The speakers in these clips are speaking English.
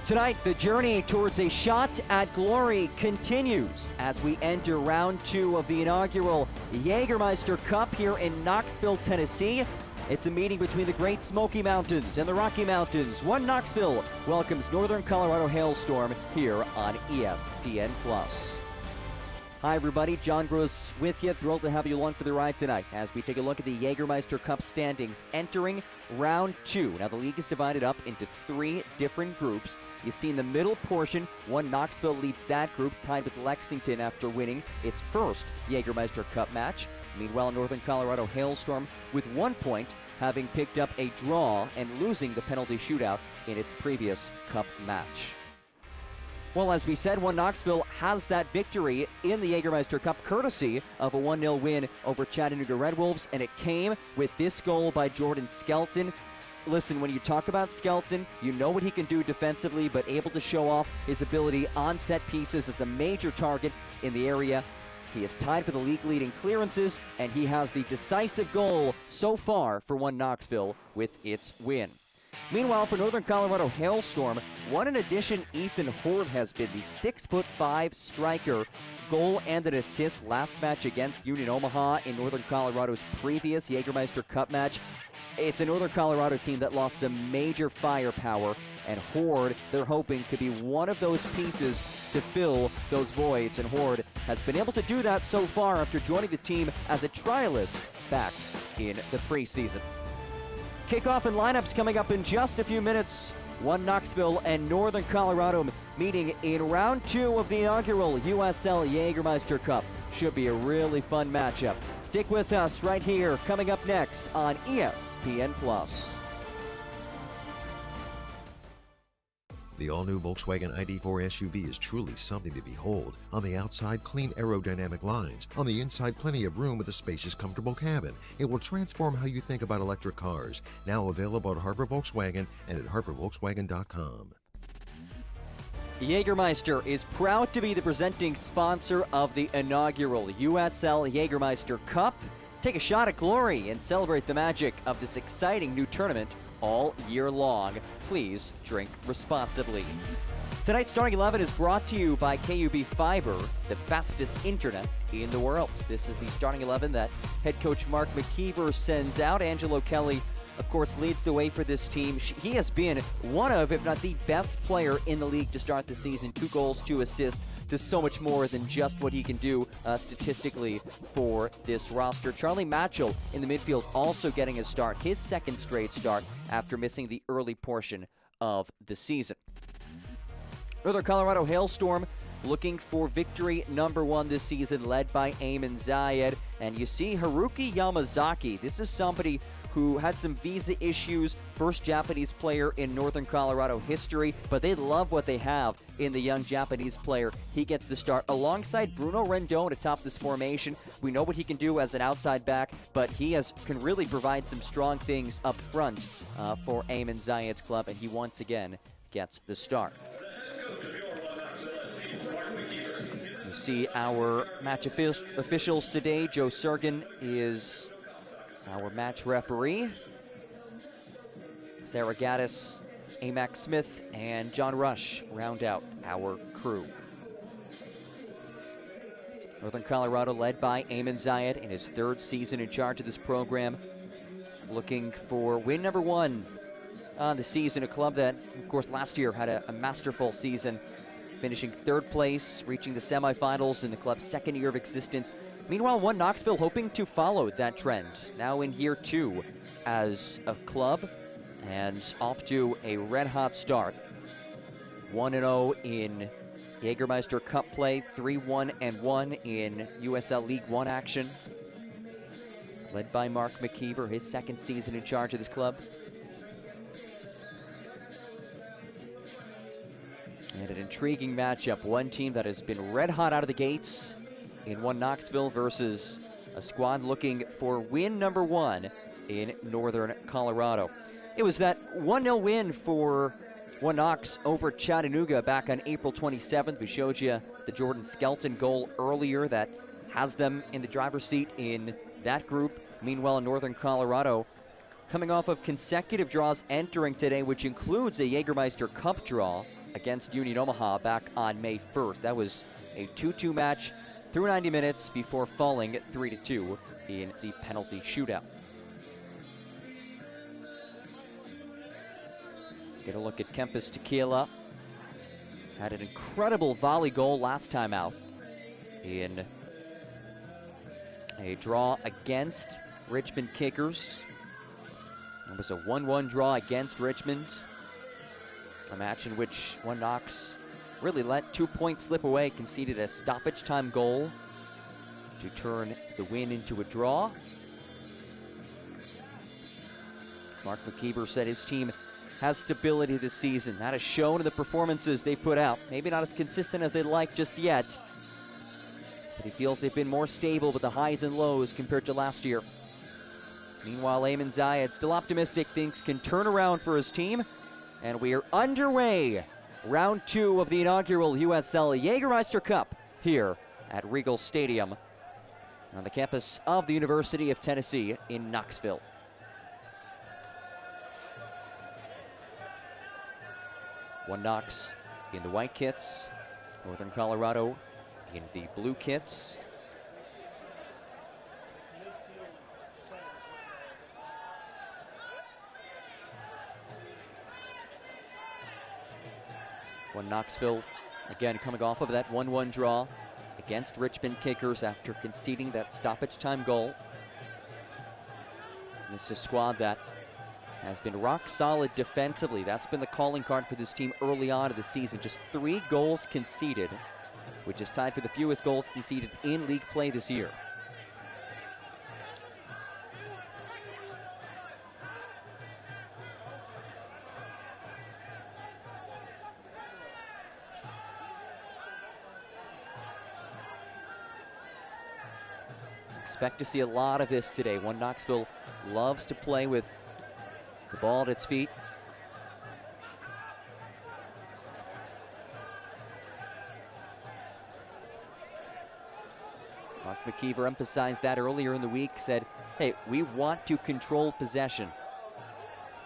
Tonight, the journey towards a shot at glory continues as we enter round 2 of the inaugural Jägermeister Cup here in Knoxville, Tennessee. It's a meeting between the Great Smoky Mountains and the Rocky Mountains. One Knoxville welcomes Northern Colorado Hailstorm here on ESPN+. Hi everybody, John Gross with you. Thrilled to have you along for the ride tonight as we take a look at the Jägermeister Cup standings entering round 2. Now the league is divided up into 3 different groups. You see in the middle portion, One Knoxville leads that group, tied with Lexington after winning its first Jägermeister Cup match. Meanwhile, Northern Colorado Hailstorm with 1 point, having picked up a draw and losing the penalty shootout in its previous Cup match. Well, as we said, One Knoxville has that victory in the Jägermeister Cup courtesy of a 1-0 win over Chattanooga Red Wolves, and it came with this goal by Jordan Skelton. Listen, when you talk about Skelton, you know what he can do defensively, but able to show off his ability on set pieces as a major target in the area. He is tied for the league-leading clearances, and he has the decisive goal so far for One Knoxville with its win. Meanwhile, for Northern Colorado Hailstorm, one in addition, Ethan Horde has been the 6'5" striker. Goal and an assist last match against Union Omaha in Northern Colorado's previous Jägermeister Cup match. It's a Northern Colorado team that lost some major firepower, and Horde, they're hoping, could be one of those pieces to fill those voids, and Horde has been able to do that so far after joining the team as a trialist back in the preseason. Kickoff and lineups coming up in just a few minutes. One Knoxville and Northern Colorado meeting in round 2 of the inaugural USL Jägermeister Cup. Should be a really fun matchup. Stick with us right here, coming up next on ESPN+. The all-new Volkswagen ID4 SUV is truly something to behold. On the outside, clean aerodynamic lines. On the inside, plenty of room with a spacious, comfortable cabin. It will transform how you think about electric cars. Now available at Harper Volkswagen and at harpervolkswagen.com. Jägermeister is proud to be the presenting sponsor of the inaugural USL Jägermeister Cup. Take a shot at glory and celebrate the magic of this exciting new tournament all year long. Please drink responsibly. Tonight's Starting 11 is brought to you by KUB Fiber, the fastest internet in the world. This is the Starting 11 that head coach Mark McKeever sends out. Angelo Kelly, of course, leads the way for this team. He has been one of, if not the best player in the league to start the season. 2 goals, 2 assists. There's so much more than just what he can do statistically for this roster. Charlie Matchell in the midfield also getting a start, his 2nd straight start after missing the early portion of the season. Northern Colorado Hailstorm looking for victory number 1 this season, led by Eamon Zayed. And you see Haruki Yamazaki. This is somebody who had some visa issues, first Japanese player in Northern Colorado history, but they love what they have in the young Japanese player. He gets the start alongside Bruno Rendon atop this formation. We know what he can do as an outside back, but he can really provide some strong things up front for Eamon Zayed's club, and he once again gets the start. You see our match officials today. Joe Sergen is our match referee. Sarah Gaddis, Amac Smith, and John Rush round out our crew. Northern Colorado led by Eamon Zayed in his 3rd season in charge of this program. Looking for win number 1 on the season. A club that, of course, last year had a masterful season, finishing 3rd place, reaching the semifinals in the club's 2nd year of existence. Meanwhile, One Knoxville hoping to follow that trend, now in year 2 as a club, and off to a red-hot start. 1-0 in Jägermeister Cup play, 3-1-1 in USL League One action. Led by Mark McKeever, his 2nd season in charge of this club. And an intriguing matchup. One team that has been red-hot out of the gates in One Knoxville versus a squad looking for win number 1 in Northern Colorado. It was that 1-0 win for One Knox over Chattanooga back on April 27th. We showed you the Jordan Skelton goal earlier that has them in the driver's seat in that group. Meanwhile, Northern Colorado coming off of consecutive draws entering today, which includes a Jägermeister Cup draw. against Union Omaha back on May 1st. That was a 2-2 match through 90 minutes before falling 3-2 in the penalty shootout. Get a look at Kempis Tequila. Had an incredible volley goal last time out in a draw against Richmond Kickers. It was a 1-1 draw against Richmond. A match in which One Knox really let 2 points slip away, conceded a stoppage time goal to turn the win into a draw. Mark McKeever said his team has stability this season. That is shown in the performances they've put out. Maybe not as consistent as they'd like just yet, but he feels they've been more stable with the highs and lows compared to last year. Meanwhile, Ayman Zayed still optimistic things can turn around for his team, and we are underway. Round 2 of the inaugural USL Jägermeister Cup here at Regal Stadium on the campus of the University of Tennessee in Knoxville. One Knox in the white kits, Northern Colorado in the blue kits. One Knoxville, again, coming off of that 1-1 draw against Richmond Kickers after conceding that stoppage time goal. This is a squad that has been rock solid defensively. That's been the calling card for this team early on in the season. Just 3 goals conceded, which is tied for the fewest goals conceded in league play this year. Expect to see a lot of this today. One Knoxville loves to play with the ball at its feet. Mark McKeever emphasized that earlier in the week, said, hey, we want to control possession.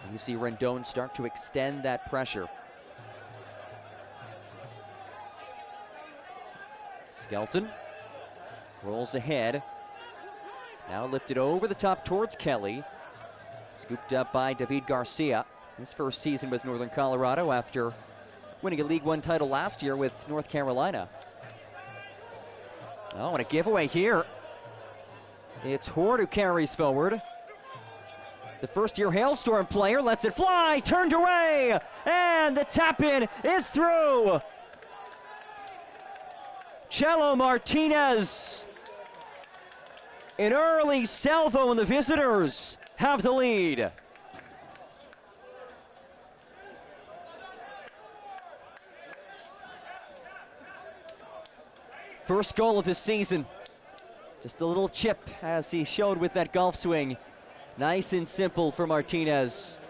And you see Rendon start to extend that pressure. Skelton rolls ahead. Now lifted over the top towards Kelly. Scooped up by David Garcia. His first season with Northern Colorado after winning a League One title last year with North Carolina. Oh, and a giveaway here. It's Horde who carries forward. The first-year Hailstorm player lets it fly, turned away, and the tap-in is through. Chelo Martinez. An early salvo, and the visitors have the lead. First goal of the season. Just a little chip, as he showed with that golf swing. Nice and simple for Martinez.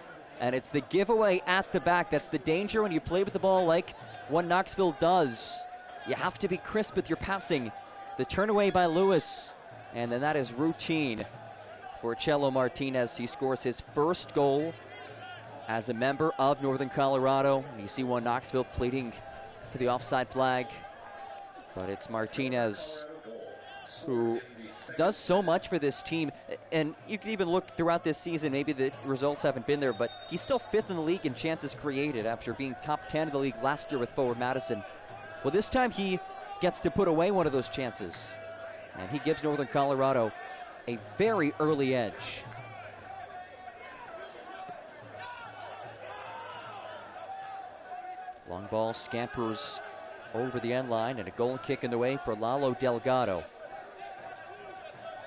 And it's the giveaway at the back. That's the danger when you play with the ball like One Knoxville does. You have to be crisp with your passing. The turn away by Lewis. And then that is routine for Chelo Martinez. He scores his first goal as a member of Northern Colorado. You see One Knoxville pleading for the offside flag. But it's Martinez who does so much for this team. And you can even look throughout this season, maybe the results haven't been there, but he's still 5th in the league in chances created after being top 10 in the league last year with Forward Madison. Well, this time he gets to put away one of those chances. And he gives Northern Colorado a very early edge. Long ball scampers over the end line, and a goal kick in the way for Lalo Delgado.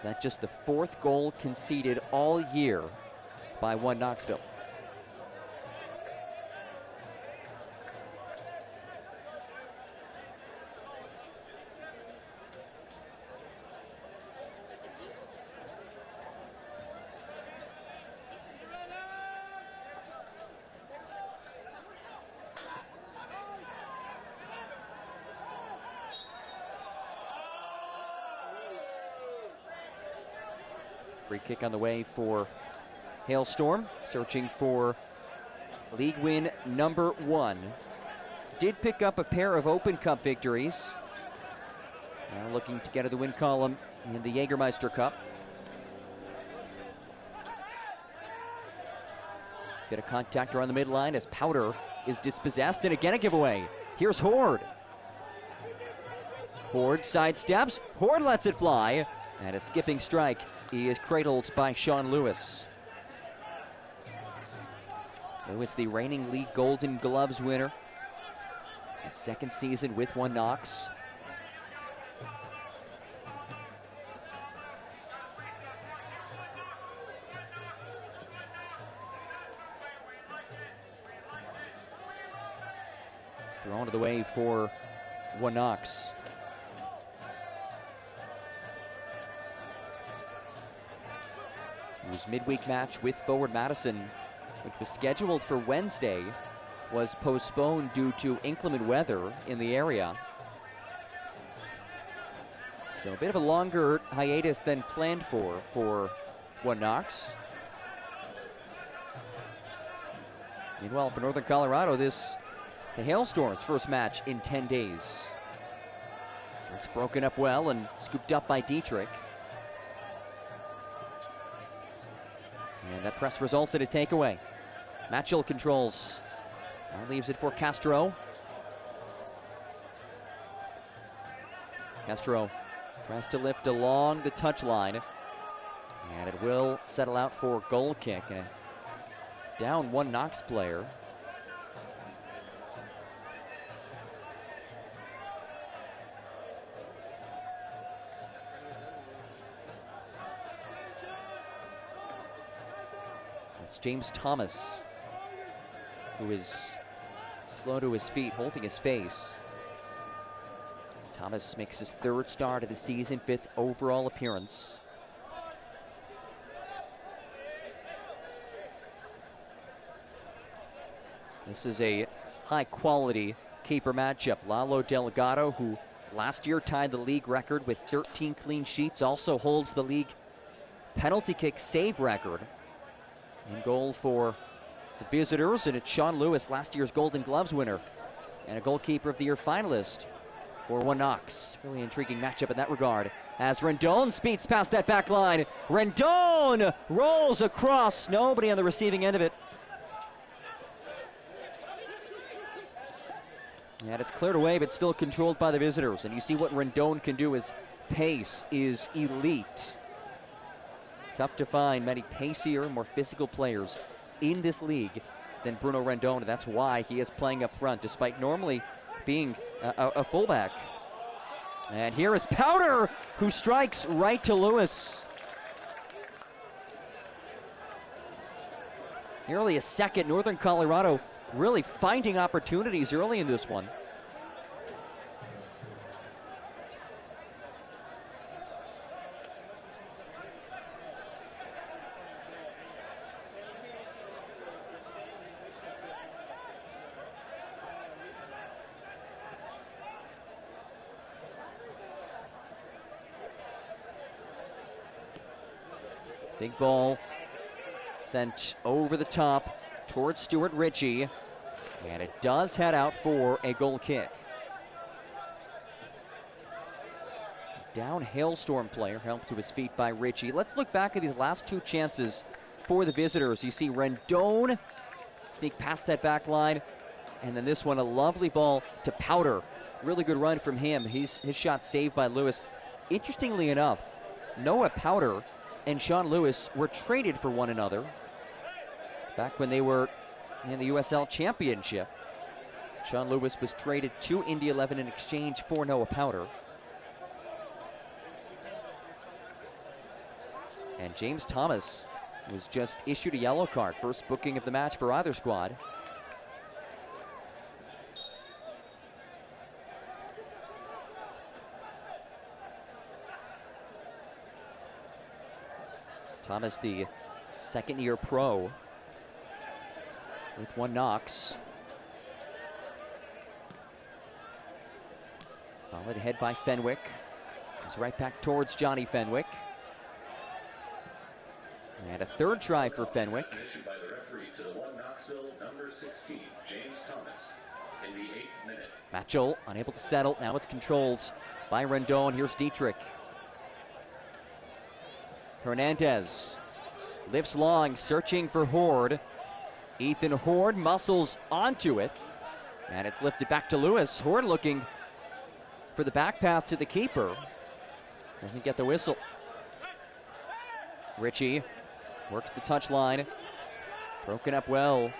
That's just the 4th goal conceded all year by One Knoxville. Free kick on the way for Hailstorm, searching for league win number 1 did pick up a pair of Open Cup victories. Now looking to get to the win column in the Jägermeister Cup. Bit of contact around the midline as Powder is dispossessed, and again a giveaway. Here's Horde. Horde sidesteps, Horde lets it fly, and a skipping strike is cradled by Sean Lewis. Lewis, the reigning league Golden Gloves winner. His second season with One Knox. Thrown to the way for One Knox. Whose midweek match with Forward Madison, which was scheduled for Wednesday, was postponed due to inclement weather in the area. So a bit of a longer hiatus than planned for One Knox. Meanwhile, for Northern Colorado, the Hailstorm's first match in 10 days. It's broken up well and scooped up by Dietrich. And that press results in a takeaway. Matchell controls. Now leaves it for Castro. Castro tries to lift along the touchline. And it will settle out for a goal kick. And a down One Knox player. It's James Thomas, who is slow to his feet, holding his face. Thomas makes his third start of the season, 5th overall appearance. This is a high-quality keeper matchup. Lalo Delgado, who last year tied the league record with 13 clean sheets, also holds the league penalty kick save record. In goal for the visitors, and it's Sean Lewis, last year's Golden Gloves winner, and a goalkeeper of the year finalist for One Knox. Really intriguing matchup in that regard. As Rendon speeds past that back line. Rendon rolls across. Nobody on the receiving end of it. And it's cleared away, but still controlled by the visitors. And you see what Rendon can do. His pace is elite. Tough to find many pacier, more physical players in this league than Bruno Rendon. That's why he is playing up front, despite normally being a fullback. And here is Powder, who strikes right to Lewis. Nearly a second. Northern Colorado really finding opportunities early in this one. Big ball sent over the top towards Stuart Ritchie, and it does head out for a goal kick. Down Hailstorm player, helped to his feet by Ritchie. Let's look back at these last two chances for the visitors. You see Rendon sneak past that back line, and then this one, a lovely ball to Powder. Really good run from him. His shot saved by Lewis. Interestingly enough, Noah Powder and Sean Lewis were traded for one another back when they were in the USL Championship. Sean Lewis was traded to Indy 11 in exchange for Noah Powder. And James Thomas was just issued a yellow card, first booking of the match for either squad. Thomas, the second-year pro with One Knox. Followed ahead by Fenwick. It's right back towards Johnny Fenwick. And a third try for Fenwick. By the referee to the one Knoxville, number 16, James Thomas. Matchel unable to settle. Now it's controlled by Rendon. Here's Dietrich. Hernandez lifts long, searching for Horde. Ethan Horde muscles onto it. And it's lifted back to Lewis. Horde looking for the back pass to the keeper. Doesn't get the whistle. Ritchie works the touchline. Broken up well.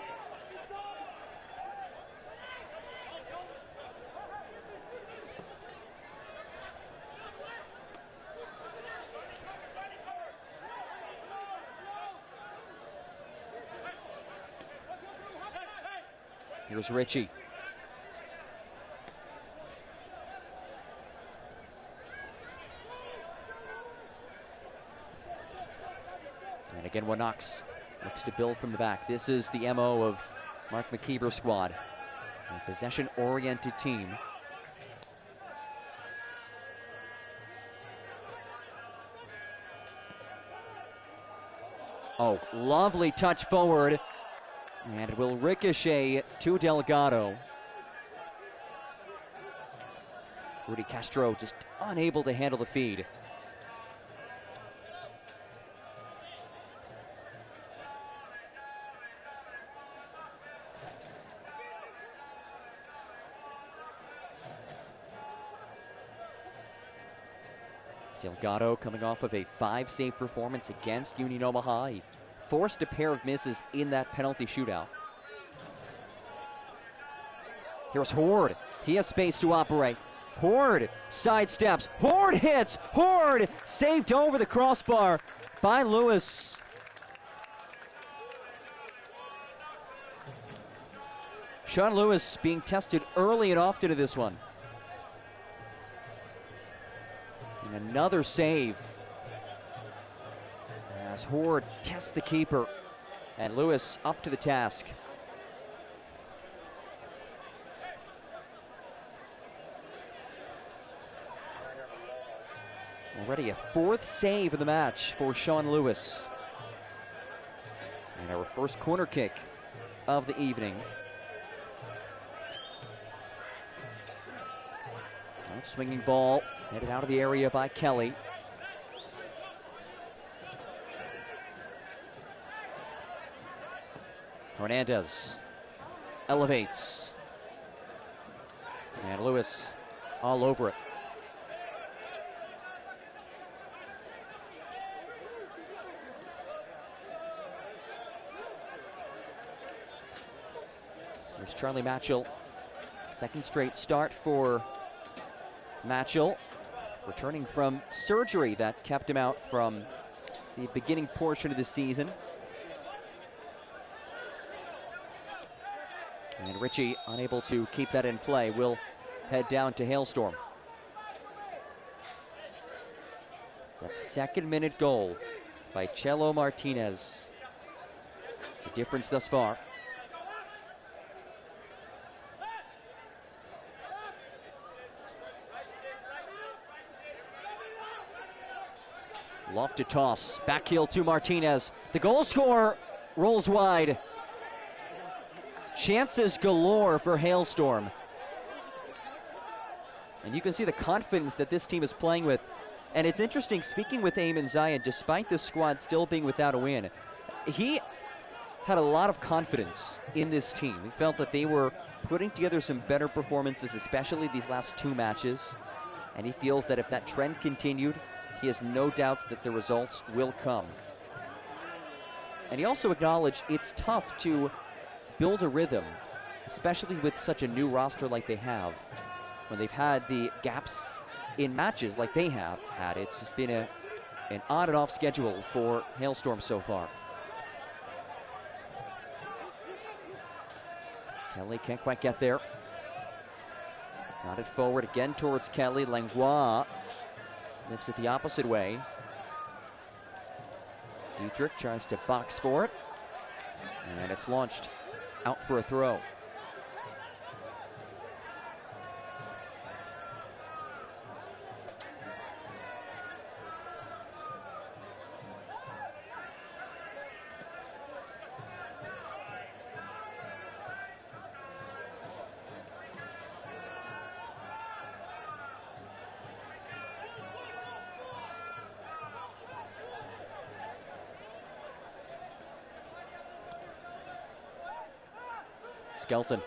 Here's Ritchie. And again, Knox looks to build from the back. This is the MO of Mark McKeever's squad. A possession-oriented team. Oh, lovely touch forward. And it will ricochet to Delgado. Rudy Castro just unable to handle the feed. Delgado coming off of a 5-save performance against Union Omaha. He forced a pair of misses in that penalty shootout. Here's Horde. He has space to operate. Horde sidesteps. Horde hits. Horde saved over the crossbar by Lewis. Sean Lewis being tested early and often to this one. And another save. As Horde tests the keeper, and Lewis up to the task. Already a 4th save of the match for Sean Lewis. And our first corner kick of the evening. Swinging ball, headed out of the area by Kelly. Hernandez elevates. And Lewis all over it. There's Charlie Matchel. 2nd straight start for Matchel, returning from surgery that kept him out from the beginning portion of the season. And Ritchie, unable to keep that in play, will head down to Hailstorm. That 2nd-minute goal by Chelo Martinez. The difference thus far. Lofted toss, back heel to Martinez. The goal scorer rolls wide. Chances galore for Hailstorm. And you can see the confidence that this team is playing with. And it's interesting, speaking with Eamon Zion, despite this squad still being without a win, he had a lot of confidence in this team. He felt that they were putting together some better performances, especially these last 2 matches. And he feels that if that trend continued, he has no doubts that the results will come. And he also acknowledged it's tough to build a rhythm, especially with such a new roster like they have. When they've had the gaps in matches like they have had, it's been an on and off schedule for Hailstorm so far. Kelly can't quite get there. Nodded forward again towards Kelly. Langlois lifts it the opposite way. Dietrich tries to box for it. And it's launched out for a throw. Skelton.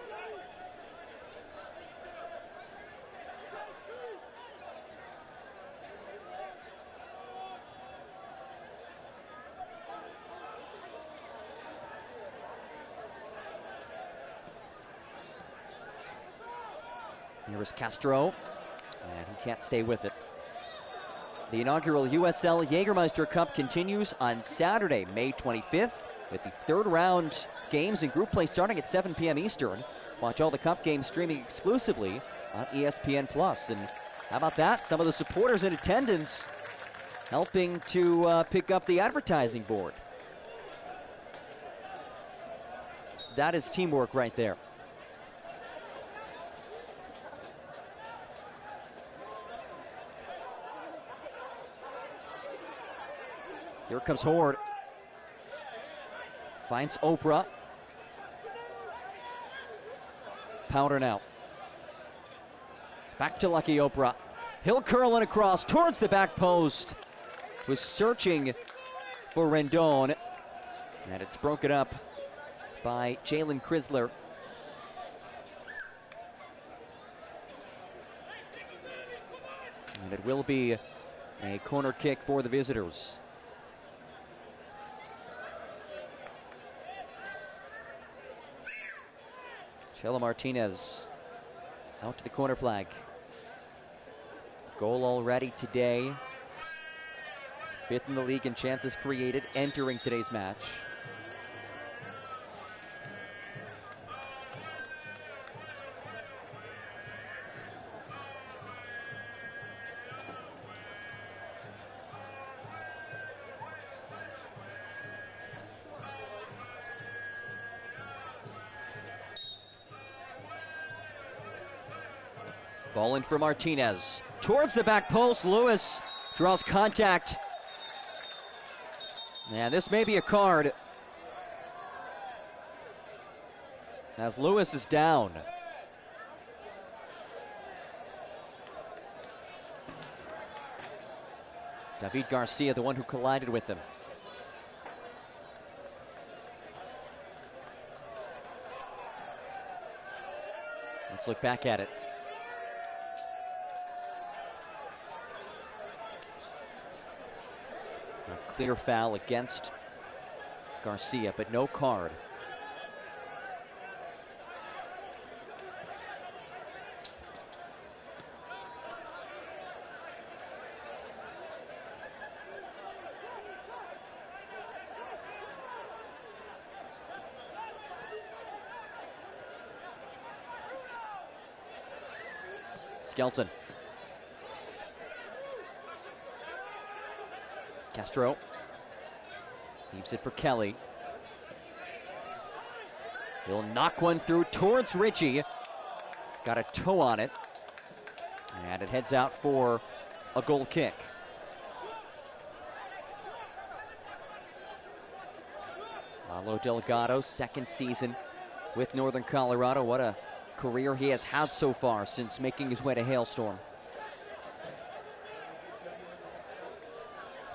Here's Castro, and he can't stay with it. The inaugural USL Jägermeister Cup continues on Saturday, May 25th, with the third round games in group play starting at 7 p.m. Eastern. Watch all the cup games streaming exclusively on ESPN+. And how about that? Some of the supporters in attendance helping to pick up the advertising board. That is teamwork right there. Here comes Horde. Finds Oprah. Powder now. Back to Lucky Oprah. He'll curl it across towards the back post. Was searching for Rendon. And it's broken up by Jalen Chrysler. And it will be a corner kick for the visitors. Chelo Martinez out to the corner flag. Goal already today. 5th in the league in chances created entering today's match. Ball in for Martinez. Towards the back post, Lewis draws contact. And this may be a card, as Lewis is down. David Garcia, the one who collided with him. Let's look back at it. A clear foul against Garcia, but no card. Skelton. Castro leaves it for Kelly. He'll knock one through towards Ritchie. Got a toe on it. And it heads out for a goal kick. Lalo Delgado, second season with Northern Colorado. What a career he has had so far since making his way to Hailstorm.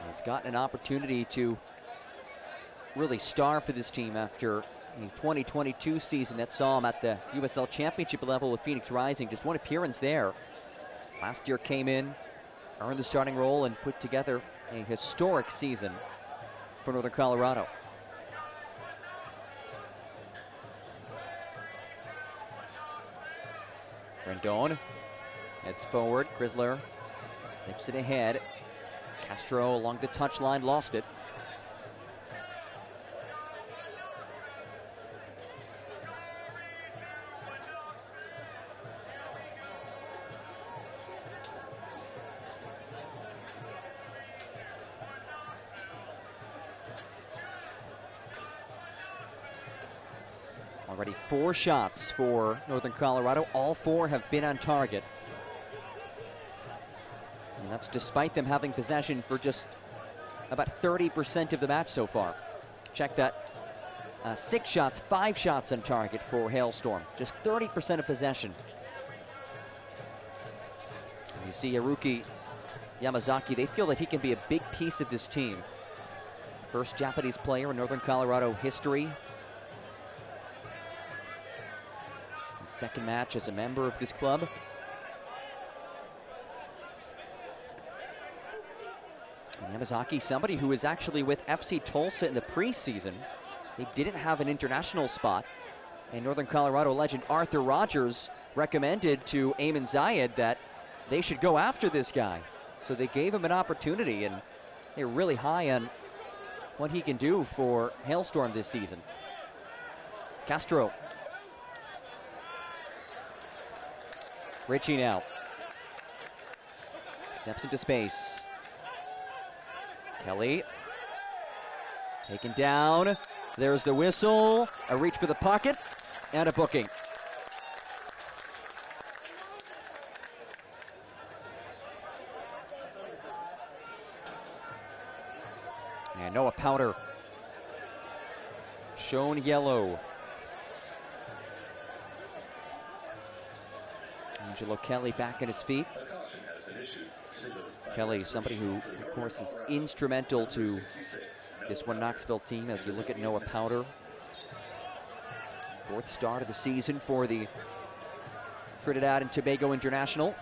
He's gotten an opportunity to really star for this team after a 2022 season that saw him at the USL Championship level with Phoenix Rising. Just one appearance there. Last year came in, earned the starting role, and put together a historic season for Northern Colorado. Rendon heads forward. Chrysler lifts it ahead. Castro along the touchline, lost it. Already 4 shots for Northern Colorado. All 4 have been on target. And that's despite them having possession for just about 30% of the match so far. Check that. 6 shots, 5 shots on target for Hailstorm. Just 30% of possession. And you see Haruki Yamazaki, they feel that he can be a big piece of this team. First Japanese player in Northern Colorado history His second match as a member of this club. And Yamazaki, somebody who was actually with FC Tulsa in the preseason. They didn't have an international spot. And Northern Colorado legend Arthur Rogers recommended to Ayman Zayed that they should go after this guy. So they gave him an opportunity, and they're really high on what he can do for Hailstorm this season. Castro. Richie now. Steps into space. Kelly. Taken down. There's the whistle. A reach for the pocket. And a booking. And Noah Powder. Shown yellow. Angelo Kelly back on his feet. Kelly, somebody who, of course, is instrumental to this one Knoxville team as you look at Noah Powder. Fourth start of the season for the Trinidad and Tobago International.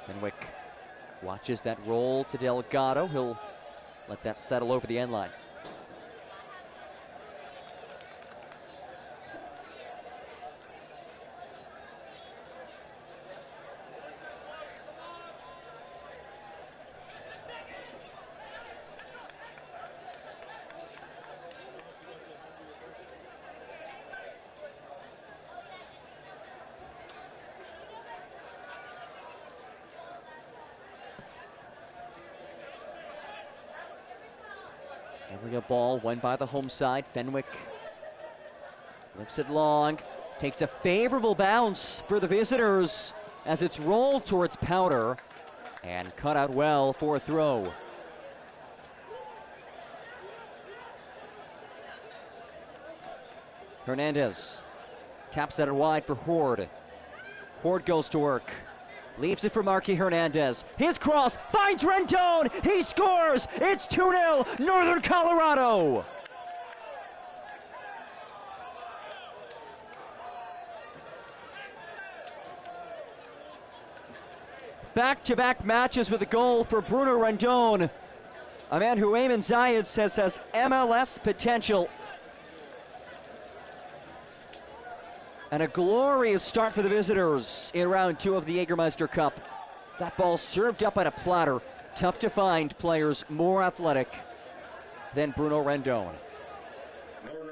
Fenwick watches that roll to Delgado. He'll let that settle over the end line. Area ball won by the home side. Fenwick lifts it long, takes a favorable bounce for the visitors as it's rolled towards Powder and cut out well for a throw. Hernandez taps at it wide for Horde. Horde goes to work. Leaves it for Marky Hernandez. His cross finds Rendon. He scores. It's 2-0 Northern Colorado. Back-to-back matches with a goal for Bruno Rendon, a man who Ayman Zayed says has MLS potential. And a glorious start for the visitors in round 2 of the Jägermeister Cup. That ball served up on a platter. Tough to find players more athletic than Bruno Rendon.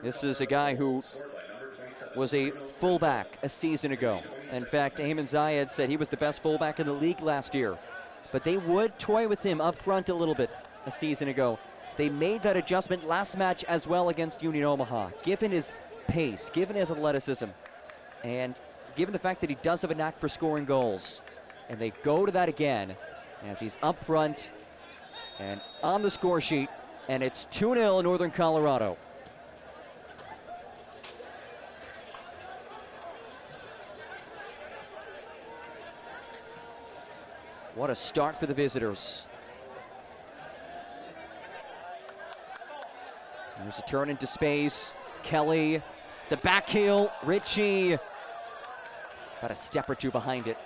This is a guy who was a fullback a season ago. In fact, Ayman Zayed said he was the best fullback in the league last year. But they would toy with him up front a little bit a season ago. They made that adjustment last match as well against Union Omaha, given his pace, given his athleticism. And given the fact that he does have a knack for scoring goals. And they go to that again as he's up front and on the score sheet. And it's 2-0 Northern Colorado. What a start for the visitors. There's a turn into space. Kelly. The back heel, Richie. Got a step or two behind it.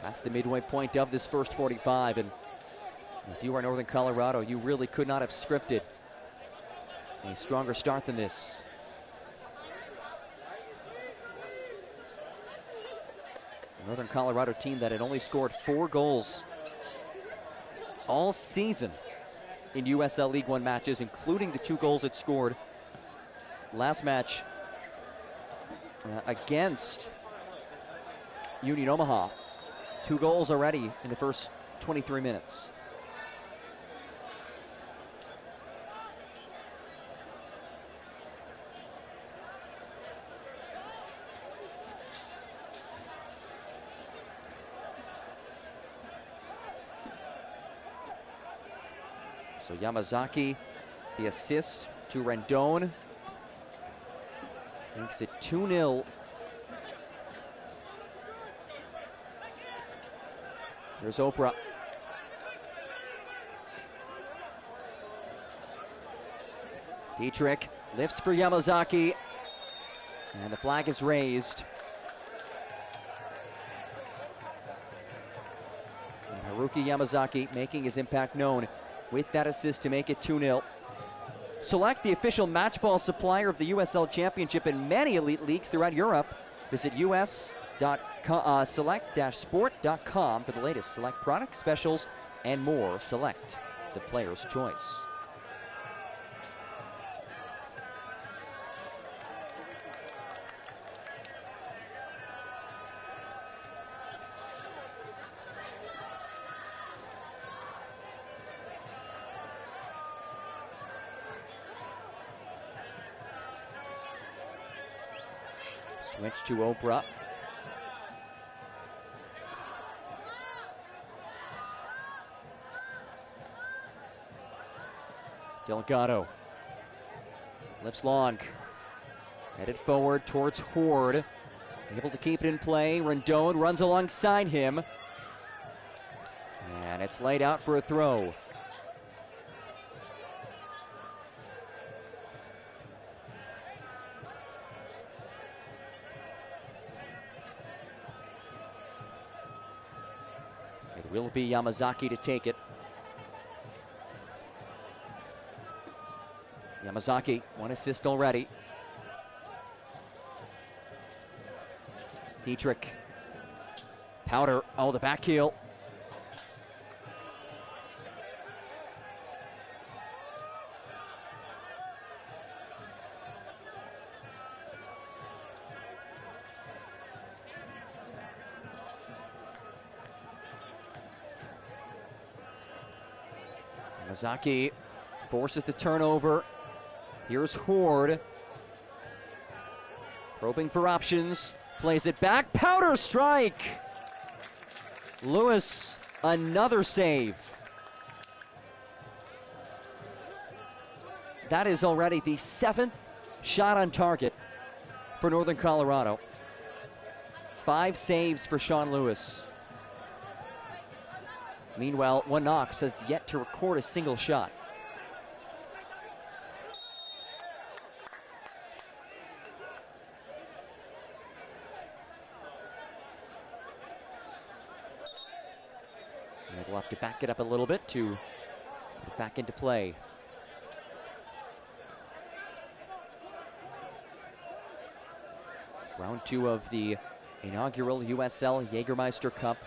That's the midway point of this first 45. And if you are Northern Colorado, you really could not have scripted a stronger start than this. A Northern Colorado team that had only scored 4 goals all season in USL League One matches, including the 2 goals it scored last match against Union Omaha. 2 goals already in the first 23 minutes. So Yamazaki, the assist to Rendon, makes it 2-0. Here's Oprah. Dietrich lifts for Yamazaki, and the flag is raised. And Haruki Yamazaki making his impact known with that assist to make it 2-0. Select, the official matchball supplier of the USL Championship and many elite leagues throughout Europe. Visit select-sport.com for the latest Select product specials and more. Select, the player's choice. Switch to Oprah. Delgado lifts long, headed forward towards Horde, able to keep it in play. Rendon runs alongside him, and it's laid out for a throw. It will be Yamazaki to take it. Yamazaki, one assist already. Dietrich. Powder, oh, the back heel. Yamazaki forces the turnover. Here's Horde. Probing for options. Plays it back. Powder strike. Lewis, another save. That is already the 7th shot on target for Northern Colorado. 5 saves for Sean Lewis. Meanwhile, One Knox has yet to record a single shot. And they'll have to back it up a little bit to put it back into play. Round 2 of the inaugural USL Jägermeister Cup.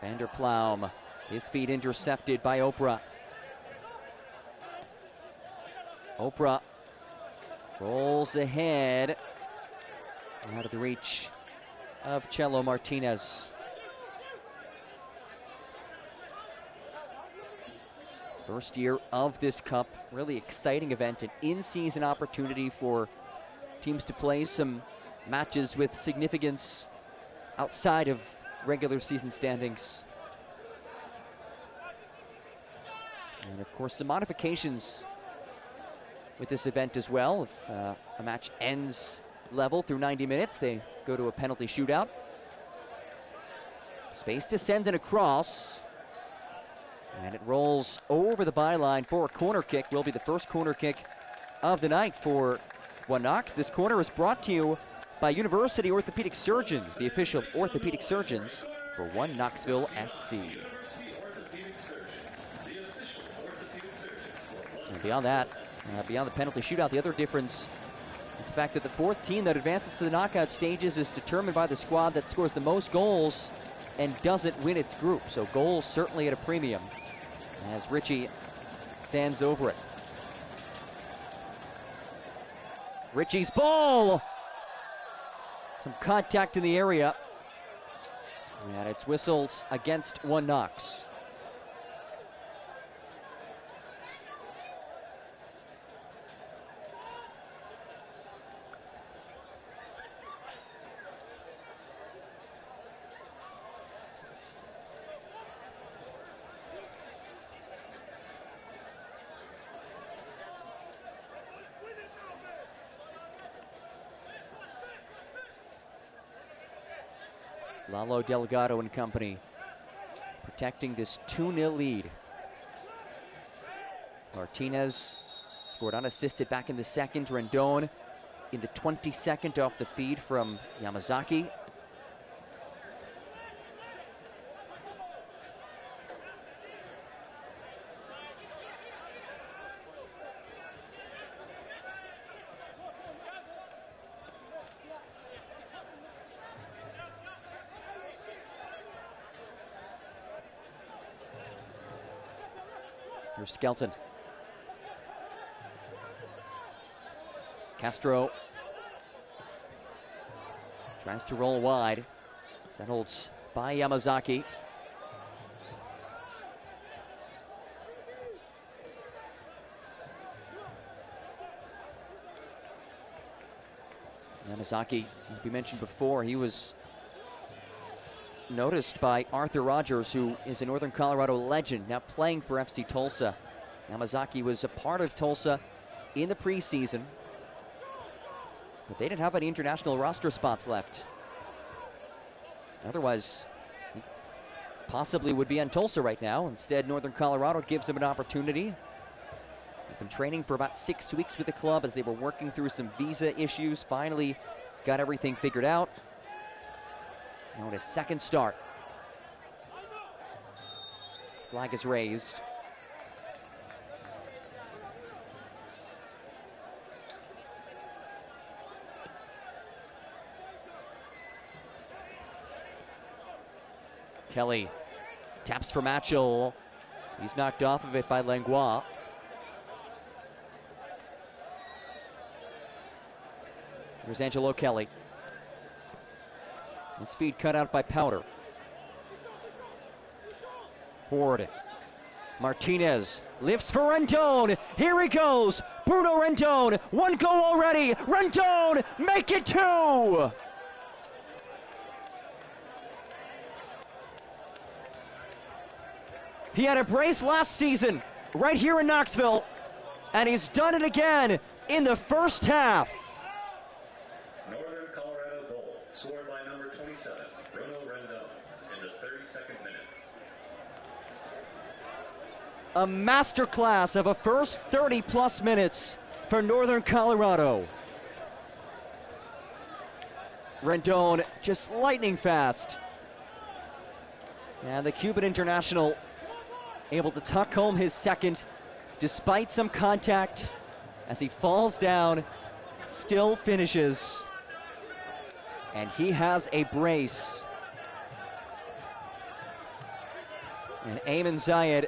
Vander Plaum, his feet intercepted by Oprah. Oprah rolls ahead, out of the reach of Chelo Martinez. First year of this cup, really exciting event, an in-season opportunity for teams to play some matches with significance outside of regular season standings. And of course, some modifications with this event as well. If a match ends level through 90 minutes, they go to a penalty shootout. Space to send and across. And it rolls over the byline for a corner kick. Will be the first corner kick of the night for One Knox. This corner is brought to you by University Orthopedic Surgeons, the official orthopedic surgeons for One Knoxville SC. And beyond that, beyond the penalty shootout, the other difference is the fact that the 4th team that advances to the knockout stages is determined by the squad that scores the most goals and doesn't win its group. So goals certainly at a premium as Richie stands over it. Richie's ball! Some contact in the area, and it's whistled against One Knox. Lalo Delgado and company protecting this 2-0 lead. Martinez scored unassisted back in the second. Rendon in the 22nd off the feed from Yamazaki. Here's Skelton. Castro tries to roll wide. Settled by Yamazaki. Yamazaki, as we mentioned before, he was noticed by Arthur Rogers, who is a Northern Colorado legend, now playing for FC Tulsa. Yamazaki was a part of Tulsa in the preseason, but they didn't have any international roster spots left. Otherwise, he possibly would be on Tulsa right now. Instead, Northern Colorado gives him an opportunity. He's been training for about 6 weeks with the club as they were working through some visa issues. Finally got everything figured out. Now in his second start. Flag is raised. Kelly taps for Matchell. He's knocked off of it by Langlois. Here's Angelo Kelly. His feed cut out by Powder. Horde. Martinez lifts for Rendon. Here he goes. Bruno Rendon. 1 goal already. Rendon, make it 2. He had a brace last season right here in Knoxville, and he's done it again in the first half. Northern Colorado goal, scored by number 27, Bruno Rendon, in the 32nd minute. A masterclass of a first 30-plus minutes for Northern Colorado. Rendon just lightning fast. And the Cuban international able to tuck home his second despite some contact as he falls down, still finishes. And he has a brace. And Ayman Zayed,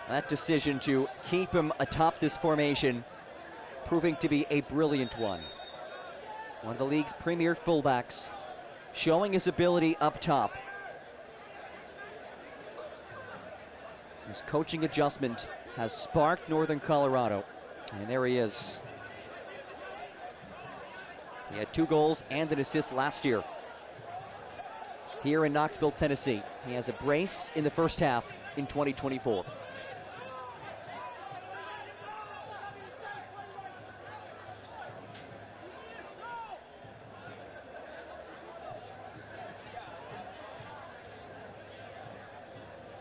that decision to keep him atop this formation proving to be a brilliant one. One of the league's premier fullbacks, showing his ability up top. His coaching adjustment has sparked Northern Colorado, and there he is. He had 2 goals and an assist last year here in Knoxville, Tennessee. He has a brace in the first half in 2024.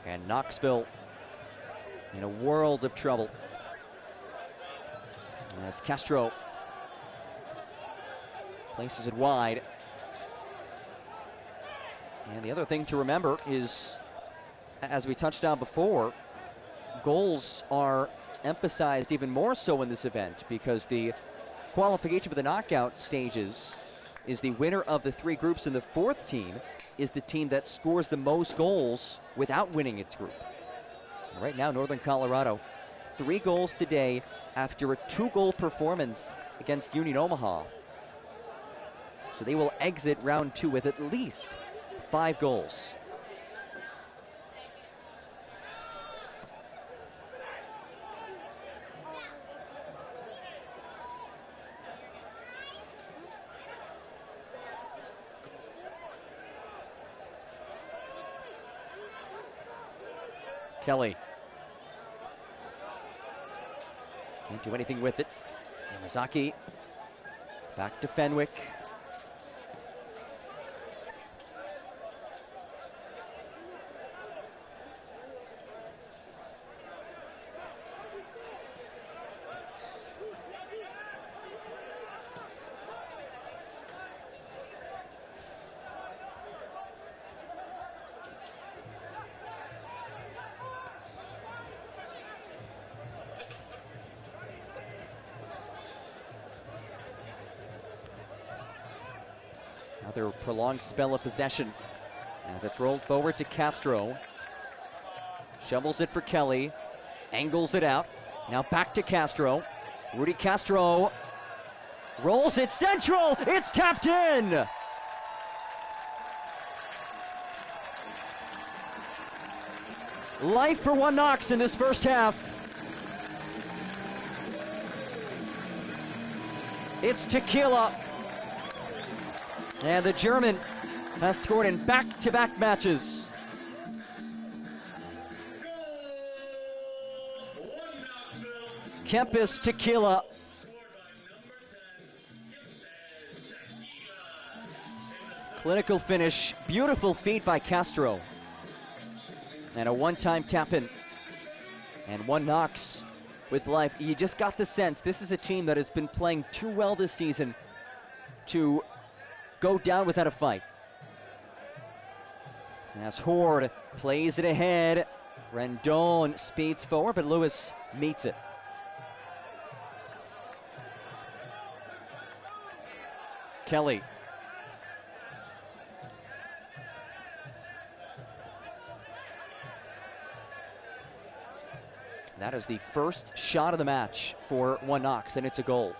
And Knoxville in a world of trouble as Castro places it wide. And the other thing to remember is, as we touched on before, goals are emphasized even more so in this event because the qualification for the knockout stages is the winner of the 3 groups, and the 4th team is the team that scores the most goals without winning its group. And right now, Northern Colorado, 3 goals today after a 2-goal performance against Union Omaha. So they will exit round 2 with at least 5 goals. Kelly can't do anything with it. Yamazaki back to Fenwick. Another prolonged spell of possession as it's rolled forward to Castro. Shovels it for Kelly, angles it out. Now back to Castro. Rudy Castro rolls it central. It's tapped in. Life for One Knox in this first half. It's Tequila. And the German has scored in back-to-back matches. Kempis Tequila. Clinical finish, beautiful feed by Castro. And a one-time tap-in. And One Knox with life. You just got the sense this is a team that has been playing too well this season to go down without a fight. As Horde plays it ahead. Rendon speeds forward, but Lewis meets it. Kelly. That is the first shot of the match for One Knox, and it's a goal.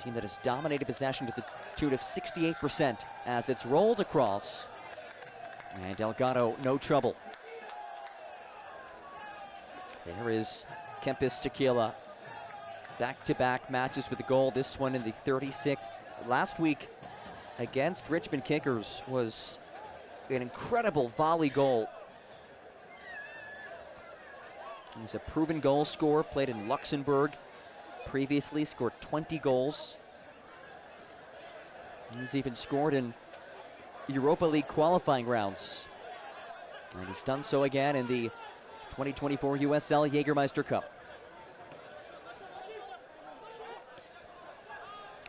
Team that has dominated possession to the tune of 68% as it's rolled across. And Delgado, no trouble. There is Kempis Tequila. Back-to-back matches with a goal, this one in the 36th. Last week against Richmond Kickers was an incredible volley goal. He's a proven goal scorer, played in Luxembourg previously, scored 20 goals. He's even scored in Europa League qualifying rounds. And he's done so again in the 2024 USL Jägermeister Cup.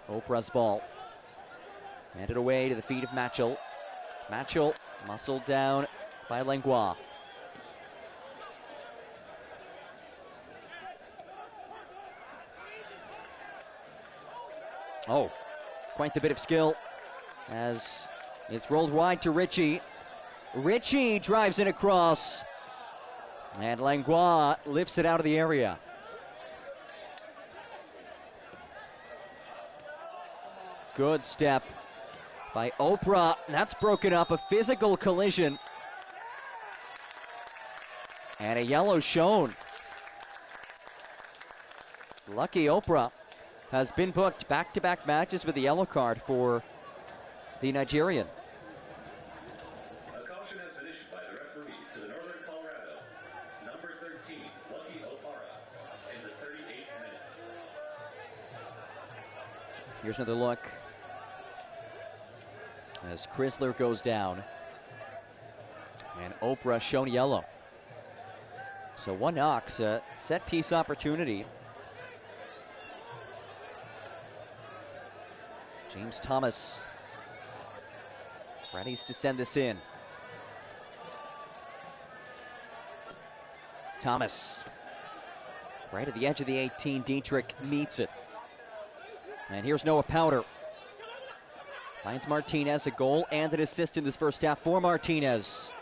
Oprah's ball. Handed away to the feet of Matchell. Matchell muscled down by Langlois. Oh, quite the bit of skill as it's rolled wide to Ritchie. Ritchie drives it across, and Langlois lifts it out of the area. Good step by Oprah. That's broken up, a physical collision. And a yellow shown. Lucky Oprah has been booked back-to-back matches with a yellow card for the Nigerian. A caution has been issued by the referee to the Northern Colorado, number 13, Lucky O'Hara, in the 38th minute. Here's another look as Chrysler goes down. And Oprah shown yellow. So One Knox, a set-piece opportunity. James Thomas ready to send this in. Thomas right at the edge of the 18. Dietrich meets it. And here's Noah Powder. Finds Martinez, a goal and an assist in this first half for Martinez.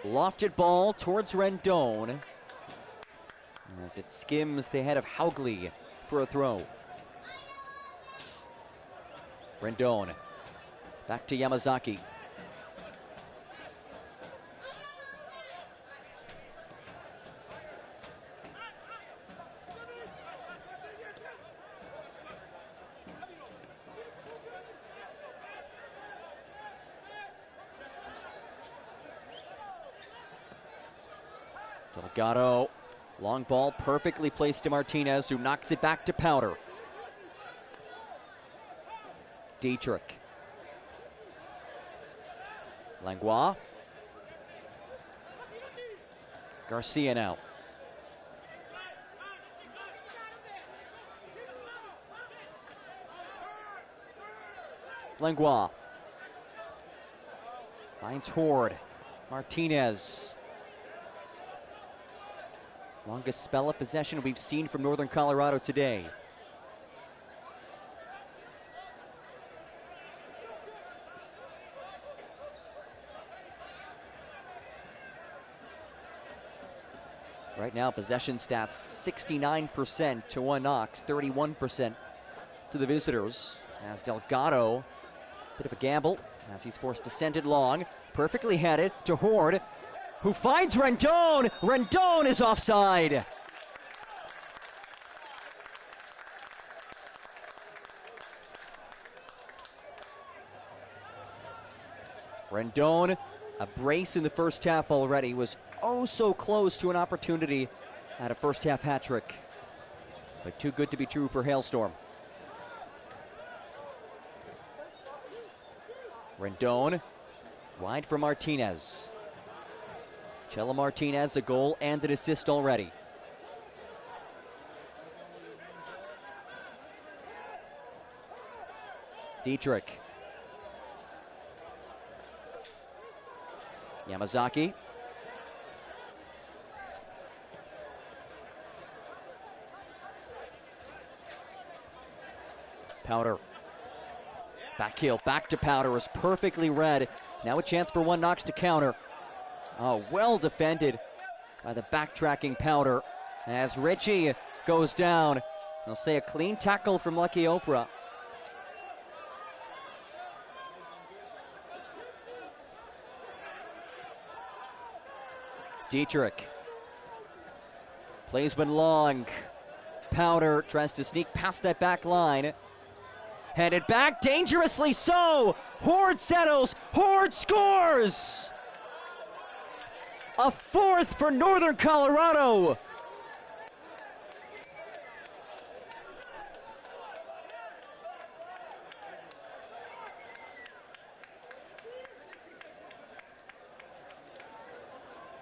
Lofted ball towards Rendon as it skims the head of Haugli for a throw. Rendon, back to Yamazaki. Delgado, long ball perfectly placed to Martinez, who knocks it back to Powder. Dietrich. Langlois. Garcia now. Langlois. Finds Horde. Martinez. Longest spell of possession we've seen from Northern Colorado today. Right now, possession stats 69% to one Knox, 31% to the visitors. As Delgado, bit of a gamble as he's forced to send it long. Perfectly headed to Horde, who finds Rendon. Rendon is offside. Rendon, a brace in the first half already, was oh so close to an opportunity at a first half hat trick. But too good to be true for Hailstorm. Rendon, wide for Martinez. Chela Martinez, a goal and an assist already. Dietrich. Yamazaki. Powder. Back heel, back to Powder, is perfectly read. Now a chance for one Knox to counter. Oh, well defended by the backtracking Powder. As Richie goes down, they'll say a clean tackle from Lucky Oprah. Dietrich plays one long. Powder tries to sneak past that back line. Headed back, dangerously so. Horde settles, Horde scores! A fourth for Northern Colorado.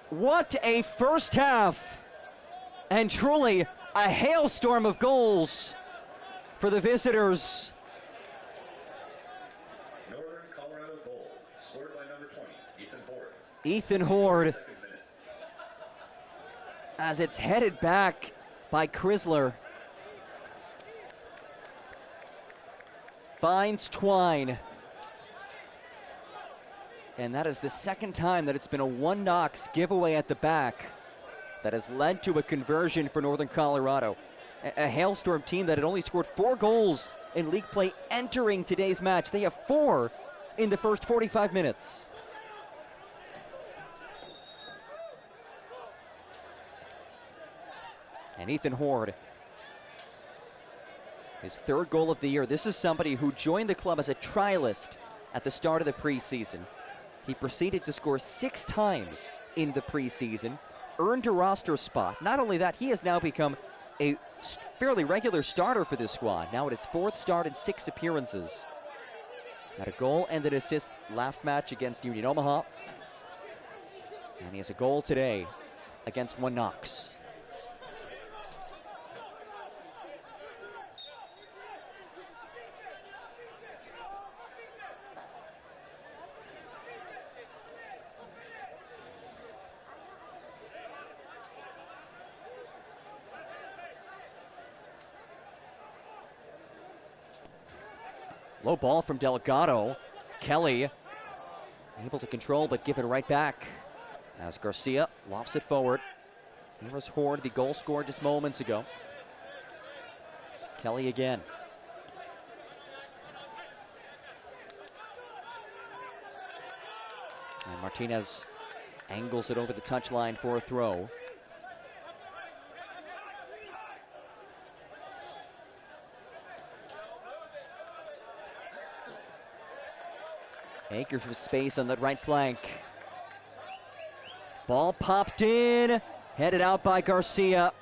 What a first half, and truly a hailstorm of goals for the visitors. Northern Colorado goal, scored by number 20, Ethan Horde. Ethan Horde, as it's headed back by Chrysler. Finds Twine. And that is the second time that it's been a one Knox giveaway at the back that has led to a conversion for Northern Colorado. A Hailstorm team that had only scored 4 goals in league play entering today's match. They have 4 in the first 45 minutes. And Ethan Horde, his 3rd goal of the year. This is somebody who joined the club as a trialist at the start of the preseason. He proceeded to score 6 times in the preseason, earned a roster spot. Not only that, he has now become a fairly regular starter for this squad. Now at his 4th start in 6 appearances. Had a goal and an assist last match against Union Omaha. And he has a goal today against one Knox. Low ball from Delgado. Kelly able to control but give it right back as Garcia lofts it forward. Here was Horde, the goal scored just moments ago. Kelly again. And Martinez angles it over the touchline for a throw. Acres of space on that right flank. Ball popped in, headed out by Garcia.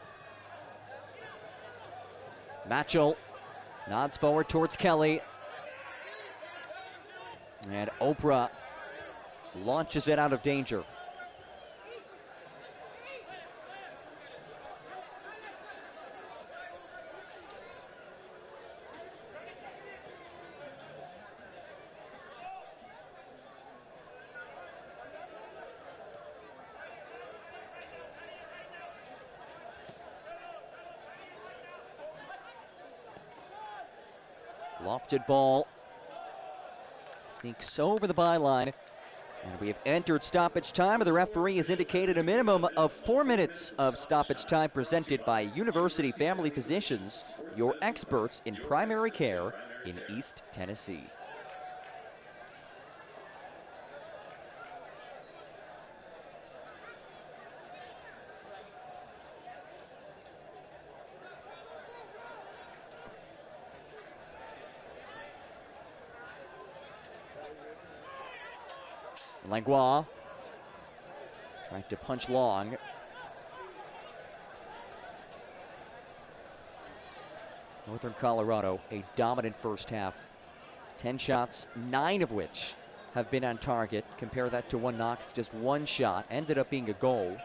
Matchell nods forward towards Kelly. And Oprah launches it out of danger. Lofted ball. Sneaks over the byline. And we have entered stoppage time, and the referee has indicated a minimum of 4 minutes of stoppage time presented by University Family Physicians, your experts in primary care in East Tennessee. Langlois trying to punch long. Northern Colorado, a dominant first half. 10 shots, 9 of which have been on target. Compare that to one Knox, just 1 shot. Ended up being a goal.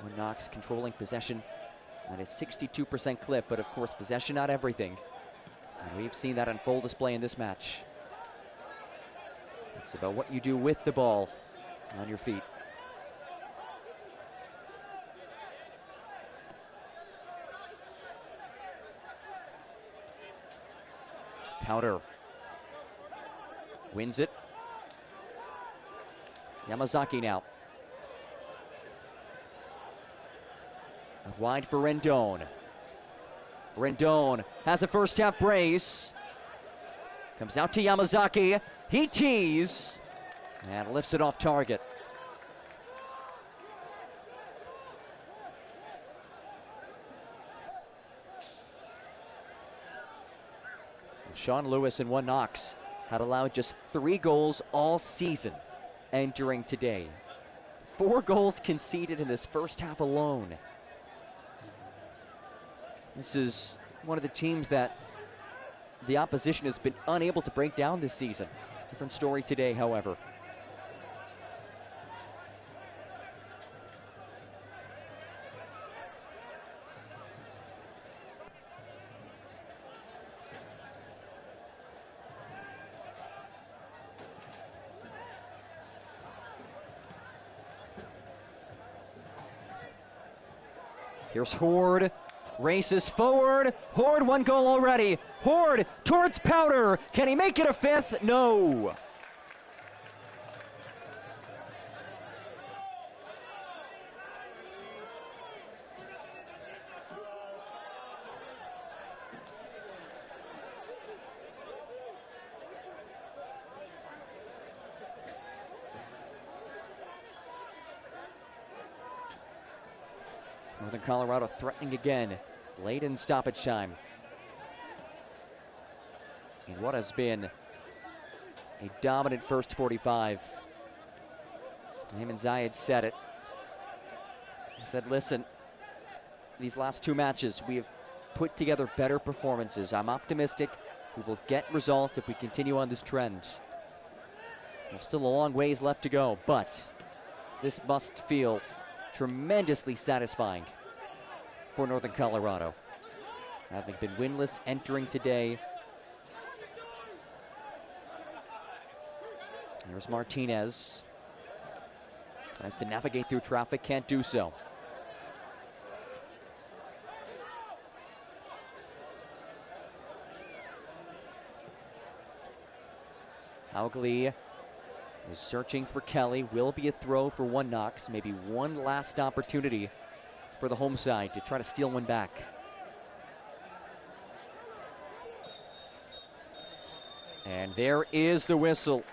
One Knox controlling possession at a 62% clip, but of course possession not everything. And we've seen that on full display in this match. It's about what you do with the ball on your feet. Powder wins it. Yamazaki now. Wide for Rendon. Rendon has a first half brace. Comes out to Yamazaki. He tees and lifts it off target. Sean Lewis and one Knox had allowed just 3 goals all season entering today. 4 goals conceded in this first half alone. This is one of the teams that the opposition has been unable to break down this season. Different story today, however. Here's Horde, races forward. Horde, 1 goal already. Horde towards Powder. Can he make it a 5th? No. Northern Colorado threatening again, late in stoppage time. In what has been a dominant first 45. Ayman Zayed said it. He said, listen, these last 2 matches, we have put together better performances. I'm optimistic we will get results if we continue on this trend. There's still a long ways left to go, but this must feel tremendously satisfying for Northern Colorado. Having been winless entering today. Here's Martinez. Tries to navigate through traffic, can't do so. Haugli is searching for Kelly. Will be a throw for one Knox. Maybe one last opportunity for the home side to try to steal one back. And there is the whistle.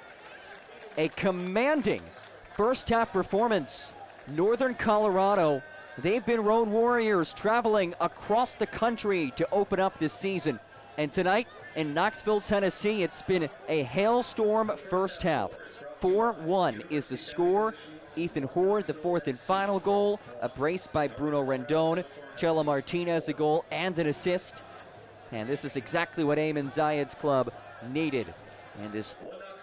A commanding first half performance. Northern Colorado, they've been road warriors traveling across the country to open up this season. And tonight in Knoxville, Tennessee, it's been a hailstorm first half. 4-1 is the score. Ethan Horde, the 4th and final goal. A brace by Bruno Rendon. Chela Martinez, a goal and an assist. And this is exactly what Ayman Zayed's club needed in this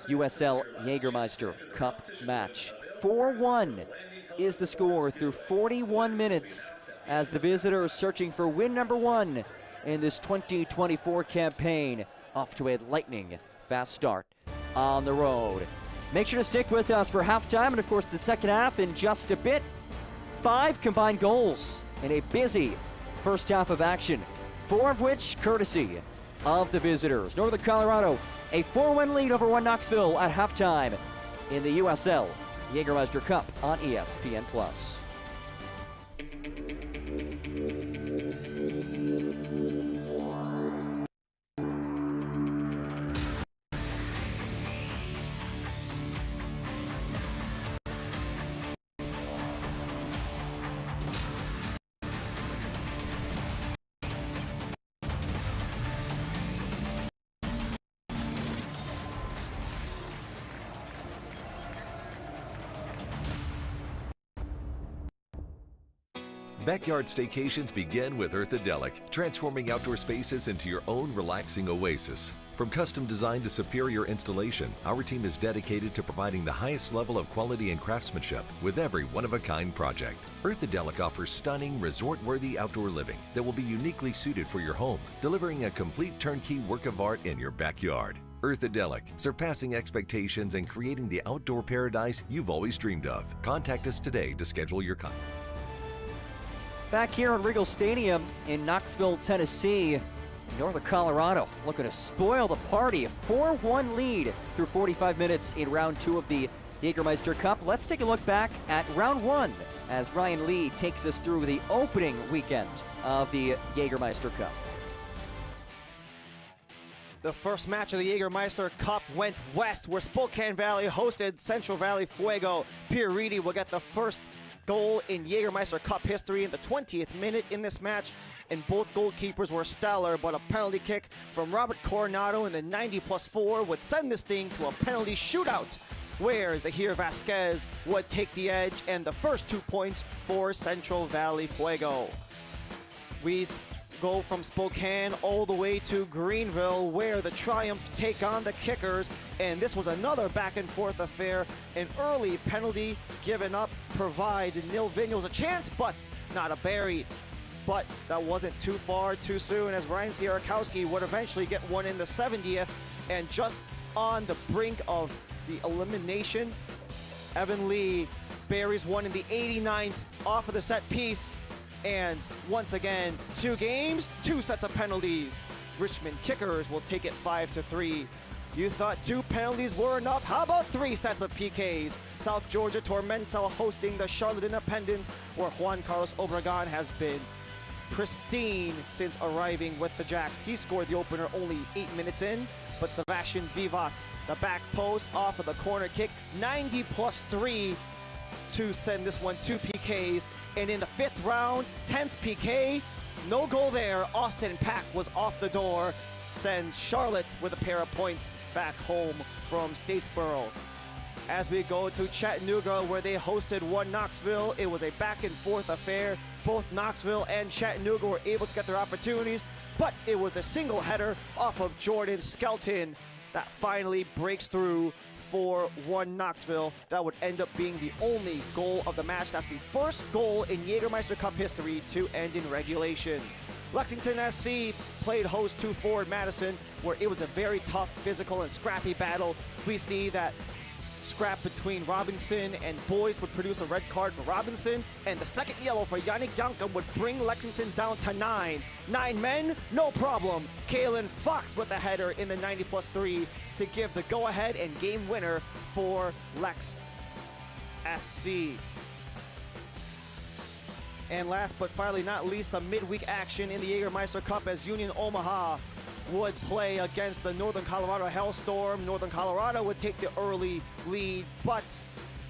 USL Jägermeister Cup match. 4-1 is the score through 41 minutes as the visitors searching for win number 1 in this 2024 campaign. Off to a lightning fast start on the road. Make sure to stick with us for halftime and, of course, the second half in just a bit. 5 combined goals in a busy first half of action, 4 of which courtesy of the visitors. Northern Colorado, a 4-1 lead over 1 Knoxville at halftime in the USL Jägermeister Cup on ESPN+. Backyard staycations begin with Earthadelic, transforming outdoor spaces into your own relaxing oasis. From custom design to superior installation, our team is dedicated to providing the highest level of quality and craftsmanship with every one-of-a-kind project. Earthadelic offers stunning, resort-worthy outdoor living that will be uniquely suited for your home, delivering a complete turnkey work of art in your backyard. Earthadelic, surpassing expectations and creating the outdoor paradise you've always dreamed of. Contact us today to schedule your consult. Back here at Regal Stadium in Knoxville, Tennessee, Northern Colorado looking to spoil the party. A 4-1 lead through 45 minutes in round 2 of the Jägermeister Cup. Let's take a look back at round 1 as Ryan Lee takes us through the opening weekend of the Jägermeister Cup. The first match of the Jägermeister Cup went west, where Spokane Valley hosted Central Valley Fuego. Pierre Reedy will get the first goal in Jägermeister Cup history in the 20th minute in this match, and both goalkeepers were stellar, but a penalty kick from Robert Coronado in the 90+4 would send this thing to a penalty shootout, where Zahir Vasquez would take the edge and the first 2 points for Central Valley Fuego. We go from Spokane all the way to Greenville, where the Triumph take on the Kickers, and this was another back and forth affair. An early penalty given up provided Neil Vigneaults a chance, but not a Barry. But that wasn't too far too soon, as Ryan Sierakowski would eventually get one in the 70th, and just on the brink of the elimination, Evan Lee buries one in the 89th off of the set piece. And once again, 2 games, 2 sets of penalties. Richmond Kickers will take it 5-3. You thought 2 penalties were enough? How about 3 sets of PKs? South Georgia Tormenta hosting the Charlotte Independents, where Juan Carlos Obregon has been pristine since arriving with the Jacks. He scored the opener only 8 minutes in, but Sebastian Vivas, the back post off of the corner kick, 90+3 to send this one 2 PKs. And in the 5th round, 10th PK, no goal there. Austin Pack was off the door, sends Charlotte with a pair of points back home from Statesboro. As we go to Chattanooga, where they hosted 1 Knoxville, it was a back and forth affair. Both Knoxville and Chattanooga were able to get their opportunities, but it was the single header off of Jordan Skelton that finally breaks through for 1 Knoxville. That would end up being the only goal of the match. That's the first goal in Jägermeister Cup history to end in regulation. Lexington SC played host to Ford Madison, where it was a very tough, physical, and scrappy battle. We see that scrap between Robinson and Boyce would produce a red card for Robinson, and the second yellow for Yannick Yankum would bring Lexington down to 9. 9 men, no problem. Kalen Fox with the header in the 90+3 to give the go-ahead and game winner for Lex SC. And last but finally not least, some midweek action in the Jägermeister Cup, as Union Omaha would play against the Northern Colorado Hailstorm. Northern Colorado would take the early lead, but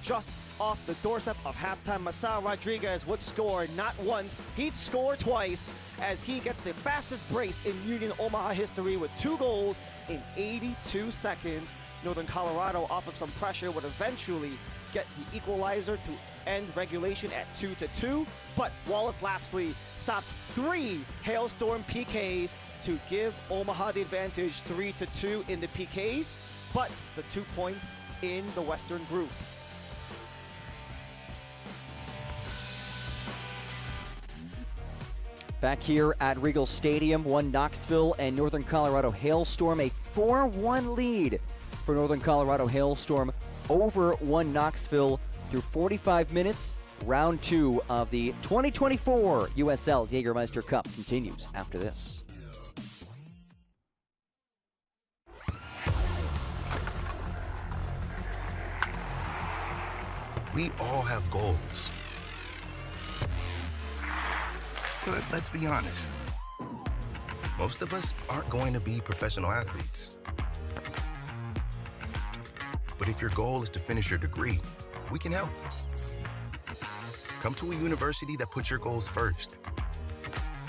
just off the doorstep of halftime, Masao Rodriguez would score not once, he'd score twice, as he gets the fastest brace in Union Omaha history with 2 goals in 82 seconds. Northern Colorado, off of some pressure, would eventually get the equalizer to end regulation at 2-2, but Wallace Lapsley stopped 3 Hailstorm PKs to give Omaha the advantage, 3-2 in the PKs, but the 2 points in the Western Group. Back here at Regal Stadium, 1 Knoxville and Northern Colorado Hailstorm, a 4-1 lead for Northern Colorado Hailstorm over 1 Knoxville through 45 minutes. Round 2 of the 2024 USL Jägermeister Cup continues after this. We all have goals. But let's be honest. Most of us aren't going to be professional athletes. But if your goal is to finish your degree, we can help. Come to a university that puts your goals first.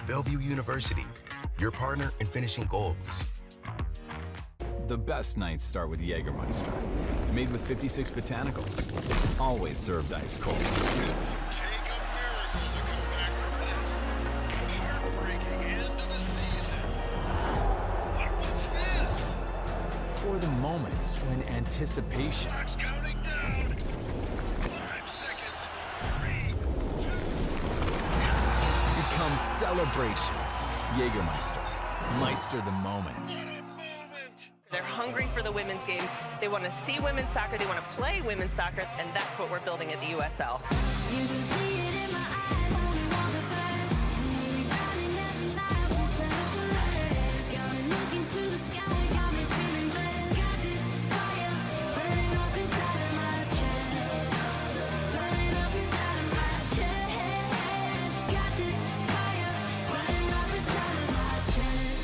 Bellevue University, your partner in finishing goals. The best nights start with Jägermeister. Made with 56 botanicals. Always served ice cold. Take a miracle to come back from this. Heartbreaking end to the season. But what's this? For the moments when anticipation Clock's counting down. 5 seconds. 3, 2, becomes celebration. Jägermeister. Meister the moment. what a moment. They're hungry for the women's game. They want to see women's soccer. They want to play women's soccer, and that's what we're building at the USL. You can see it in my eyes, only want the best. And we grinding every night, won't settle for less. Got me looking to the sky, got me feeling blessed. Got this fire burning up inside of my chest. Burning up inside of my chest. Got this fire burning up inside of my chest.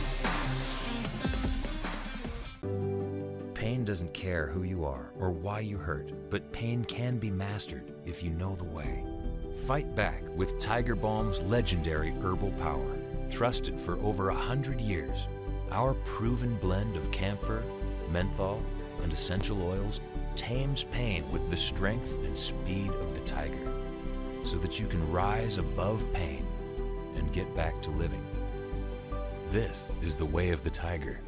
Pain doesn't care who you are or why you hurt, but pain can be mastered if you know the way. Fight back with Tiger Balm's legendary herbal power. Trusted for over 100 years, our proven blend of camphor, menthol, and essential oils tames pain with the strength and speed of the tiger, so that you can rise above pain and get back to living. This is the way of the tiger.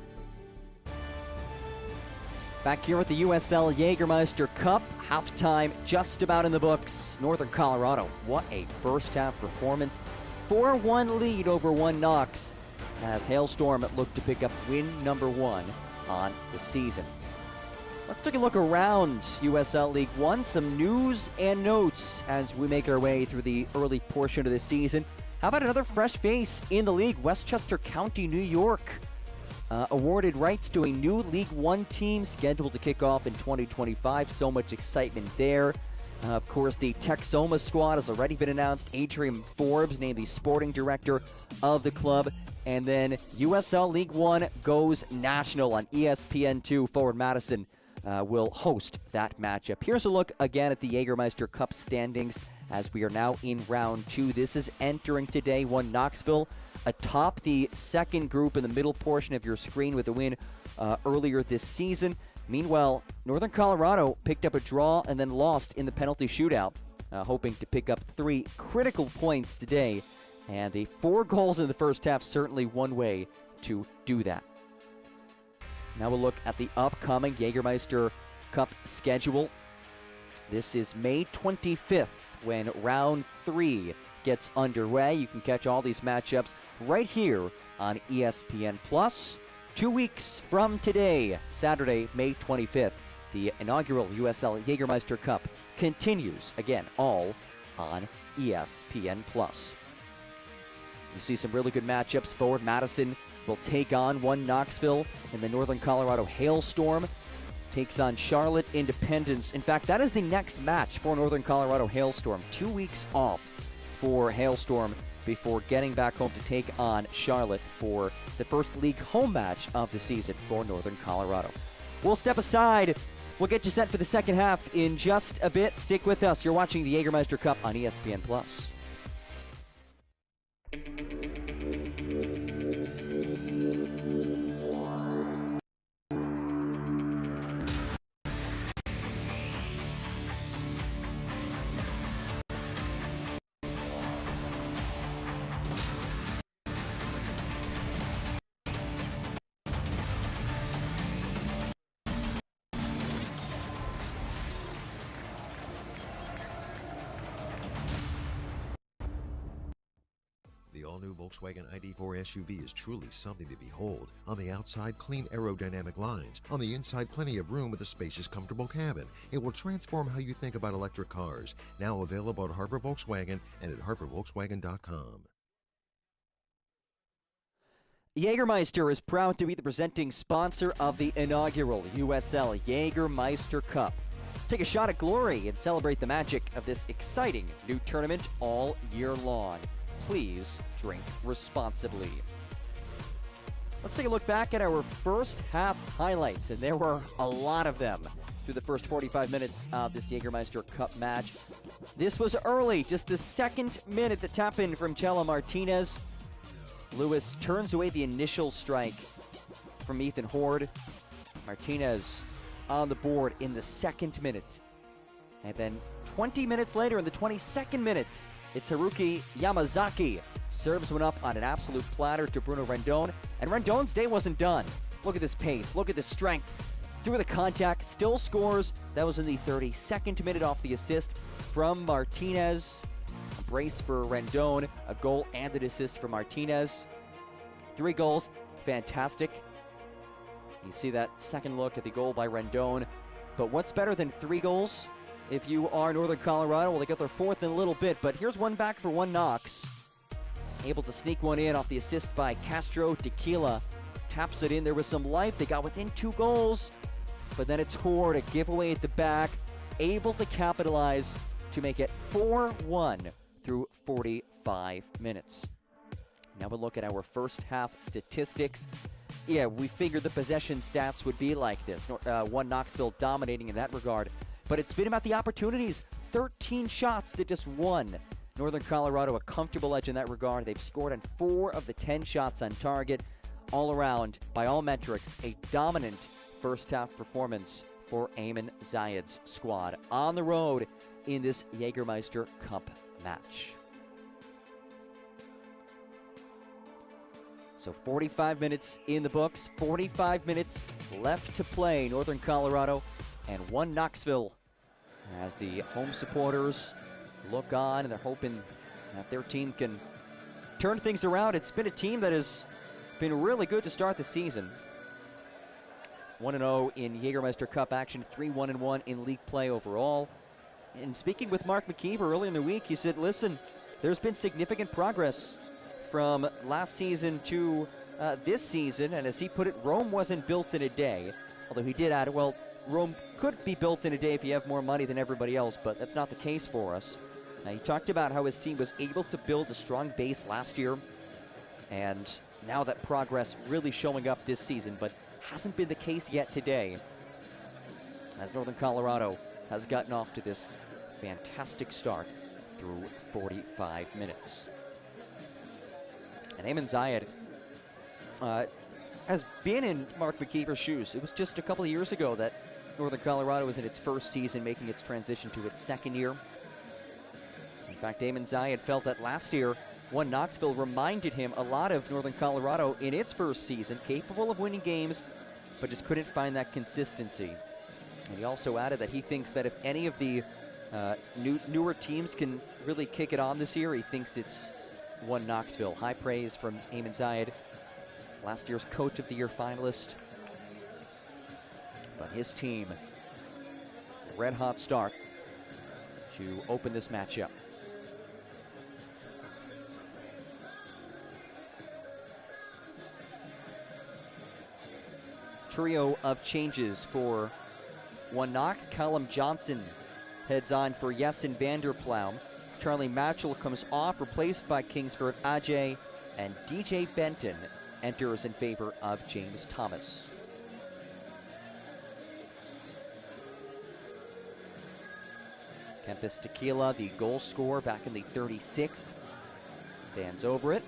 Back here at the USL Jägermeister Cup, halftime just about in the books. Northern Colorado, what a first half performance. 4-1 lead over Knox as Hailstorm looked to pick up win number 1 on the season. Let's take a look around USL League One. Some news and notes as we make our way through the early portion of the season. How about another fresh face in the league? Westchester County, New York. Awarded rights to a new League One team scheduled to kick off in 2025. So much excitement there. Of course, the Texoma squad has already been announced. Adrian Forbes named the sporting director of the club. And then USL League One goes national on ESPN2. Forward Madison will host that matchup. Here's a look again at the Jägermeister Cup standings as we are now in round 2. This is entering today. Knoxville atop the second group in the middle portion of your screen with a win earlier this season. Meanwhile, Northern Colorado picked up a draw and then lost in the penalty shootout, hoping to pick up 3 critical points today. And the 4 goals in the first half, certainly one way to do that. Now we'll look at the upcoming Jägermeister Cup schedule. This is May 25th when round 3 gets underway. You can catch all these matchups right here on ESPN+. 2 weeks from today, Saturday, May 25th, the inaugural USL Jägermeister Cup continues, again, all on ESPN+. You see some really good matchups. Forward Madison will take on Knoxville, and the Northern Colorado Hailstorm takes on Charlotte Independence. In fact, that is the next match for Northern Colorado Hailstorm. 2 weeks off for Hailstorm before getting back home to take on Charlotte for the first league home match of the season for Northern Colorado. We'll step aside. We'll get you set for the second half in just a bit. Stick with us. You're watching the Jägermeister Cup on ESPN+. The all-new Volkswagen ID4 SUV is truly something to behold. On the outside, clean aerodynamic lines. On the inside, plenty of room with a spacious, comfortable cabin. It will transform how you think about electric cars. Now available at Harper Volkswagen and at harpervolkswagen.com. Jägermeister is proud to be the presenting sponsor of the inaugural USL Jägermeister Cup. take a shot at glory and celebrate the magic of this exciting new tournament all year long. Please drink responsibly. Let's take a look back at our first half highlights, and there were a lot of them through the first 45 minutes of this Jägermeister Cup match. This was early, just the second minute, the tap in from Chela Martinez. Lewis turns away the initial strike from Ethan Horde. Martinez on the board in the second minute. And then 20 minutes later, in the 22nd minute, it's Haruki Yamazaki. Serves one up on an absolute platter to Bruno Rendon. And Rendon's day wasn't done. Look at this pace. Look at this strength. Through the contact, still scores. That was in the 32nd minute off the assist from Martinez. A brace for Rendon. A goal and an assist for Martinez. 3 goals. Fantastic. You see that second look at the goal by Rendon. But what's better than 3 goals? If you are Northern Colorado, well, they got their 4th in a little bit, but here's one back for one Knox. Able to sneak one in off the assist by Castro Tequila. Taps it in. There was some life. They got within 2 goals, but then it's Horde, a giveaway at the back. Able to capitalize to make it 4-1 through 45 minutes. Now we'll look at our first half statistics. Yeah, we figured the possession stats would be like this. One Knoxville dominating in that regard. But it's been about the opportunities. 13 shots to just 1. Northern Colorado a comfortable edge in that regard. They've scored on 4 of the 10 shots on target. All around, by all metrics, a dominant first half performance for Ayman Zayed's squad on the road in this Jägermeister Cup match. So 45 minutes in the books, 45 minutes left to play. Northern Colorado and one Knoxville as the home supporters look on, and they're hoping that their team can turn things around. It's been a team that has been really good to start the season. 1-0 in Jägermeister Cup action, 3-1-1 in league play overall. And speaking with Mark McKeever earlier in the week, he said, listen, there's been significant progress from last season to this season, and as he put it, Rome wasn't built in a day. Although he did add, well, Rome could be built in a day if you have more money than everybody else, but that's not the case for us. He talked about how his team was able to build a strong base last year, and now that progress really showing up this season, but hasn't been the case yet today, as Northern Colorado has gotten off to this fantastic start through 45 minutes. And Ayman Zayed has been in Mark McKeever's shoes. It was just a couple of years ago that Northern Colorado was in its first season, making its transition to its second year. In fact, Ayman Zayed felt that last year, one Knoxville reminded him a lot of Northern Colorado in its first season, capable of winning games, but just couldn't find that consistency. And he also added that he thinks that if any of the newer teams can really kick it on this year, he thinks it's one Knoxville. High praise from Ayman Zayed, last year's Coach of the Year finalist. But his team, a red-hot start to open this matchup. Trio of changes for one Knox. Callum Johnson heads on for Jessen Vanderploum. Charlie Matchell comes off, replaced by Kingsford Ajay, and DJ Benton enters in favor of James Thomas. Kempis Tequila, the goal scorer back in the 36th, stands over it.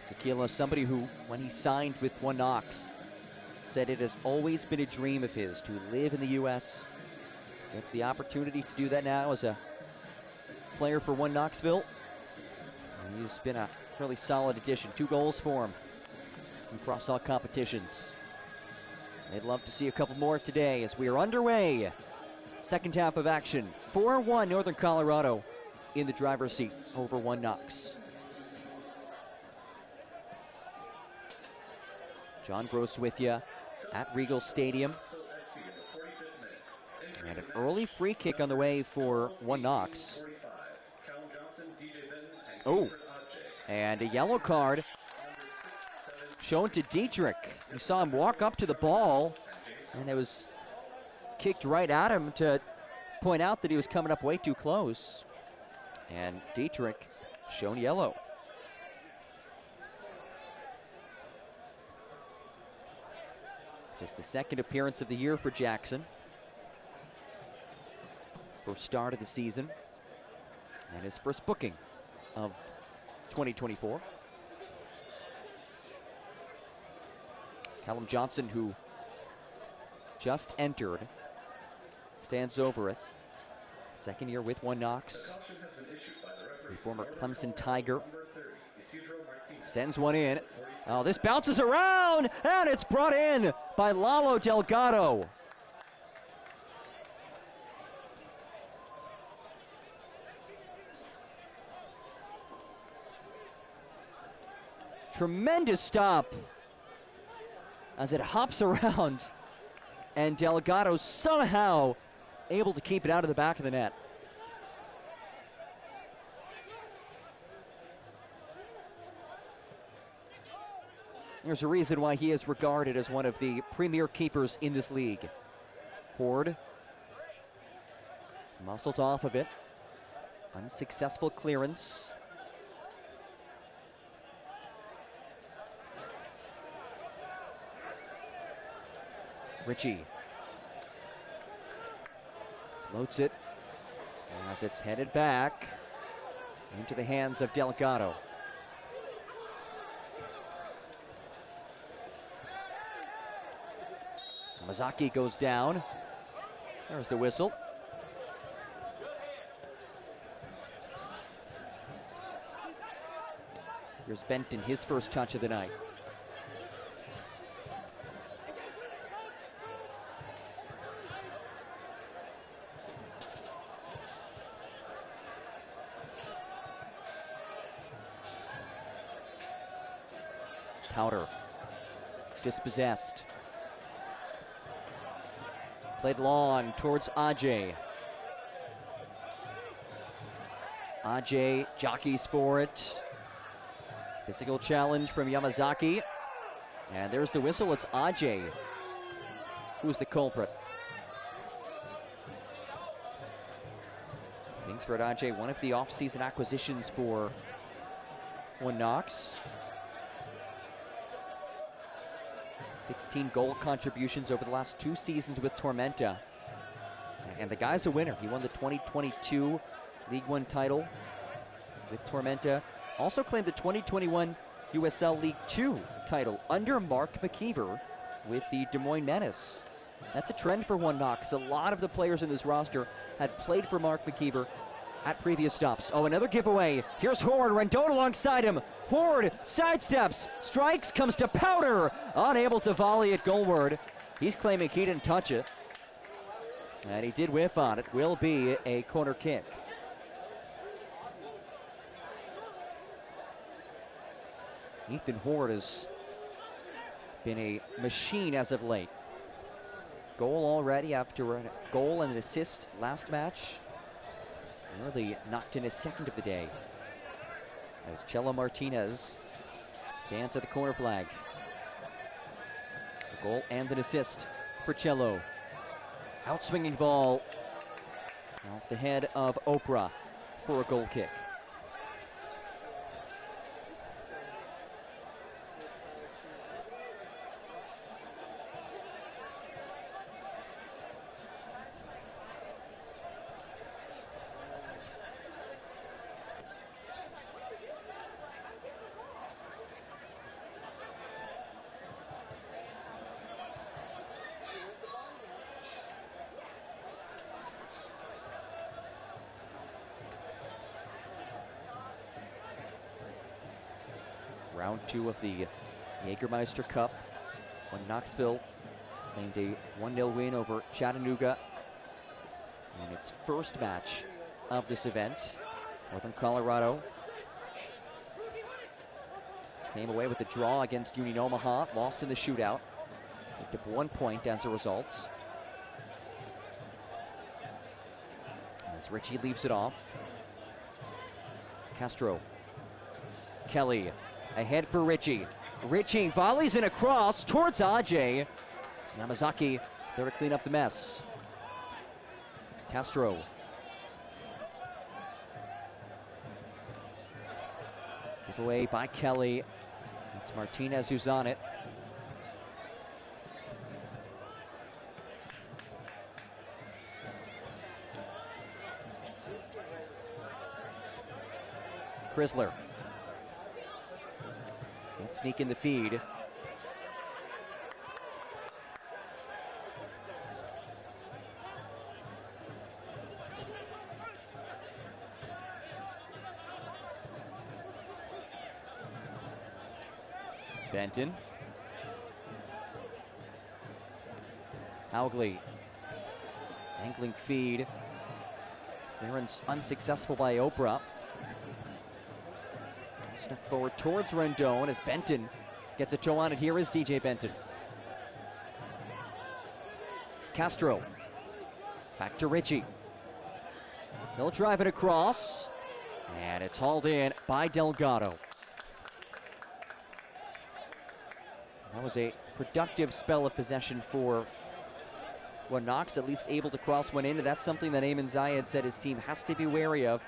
Tequila, somebody who, when he signed with One Knox, said it has always been a dream of his to live in the U.S. Gets the opportunity to do that now as a player for One Knoxville. And he's been a really solid addition. 2 goals for him across all competitions. They'd love to see a couple more today as we are underway. Second half of action. 4-1 Northern Colorado in the driver's seat over One Knox. John Gross with you at Regal Stadium. And an early free kick on the way for One Knox. Oh, And a yellow card shown to Dietrich. You saw him walk up to the ball, and it was kicked right at him to point out that he was coming up way too close. And Dietrich shown yellow. Just the second appearance of the year for Jackson. First start of the season. And his first booking of 2024. Callum Johnson, who just entered, stands over it. Second year with One Knox. The former Clemson Tiger. Sends one in. Oh, this bounces around, and it's brought in by Lalo Delgado. Tremendous stop as it hops around, and Delgado somehow able to keep it out of the back of the net. There's a reason why he is regarded as one of the premier keepers in this league. Horde muscled off of it. Unsuccessful clearance. Ritchie floats it as it's headed back into the hands of Delgado. Yamazaki goes down. There's the whistle. Here's Benton, his first touch of the night. Powder, dispossessed. Played long towards Ajay. Ajay jockeys for it. Physical challenge from Yamazaki. And there's the whistle, it's Ajay who's the culprit. Kingsford Ajay, one of the off-season acquisitions for One Knox. 16 goal contributions over the last 2 seasons with Tormenta. And the guy's a winner. He won the 2022 League One title with Tormenta. Also claimed the 2021 USL League Two title under Mark McKeever with the Des Moines Menace. That's a trend for One Knox. A lot of the players in this roster had played for Mark McKeever at previous stops. Oh, another giveaway. Here's Horde, Rendon alongside him. Horde sidesteps, strikes, comes to Powder. Unable to volley it goalward. He's claiming he didn't touch it. And he did whiff on it. Will be a corner kick. Ethan Horde has been a machine as of late. Goal already after a goal and an assist last match. Nearly knocked in his second of the day as Chelo Martinez stands at the corner flag. A goal and an assist for Chelo. Outswinging ball off the head of Oprah for a goal kick. Round 2 of the Jägermeister Cup, when Knoxville claimed a 1-0 win over Chattanooga in its first match of this event. Northern Colorado came away with a draw against Union Omaha, lost in the shootout. Picked up 1 point as a result. As Ritchie leaves it off. Castro Kelly ahead for Richie. Richie volleys in a cross towards Ajay. Yamazaki there to clean up the mess. Castro. Giveaway by Kelly. It's Martinez who's on it. Chrysler. Can't sneak in the feed. Benton. Haugley. Angling feed. Clearance unsuccessful by Oprah. Step forward towards Rendon as Benton gets a toe on it. Here is DJ Benton. Castro. Back to Richie. He'll drive it across. And it's hauled in by Delgado. That was a productive spell of possession for Knox, at least able to cross one in. And that's something that Ayman Zayed said his team has to be wary of.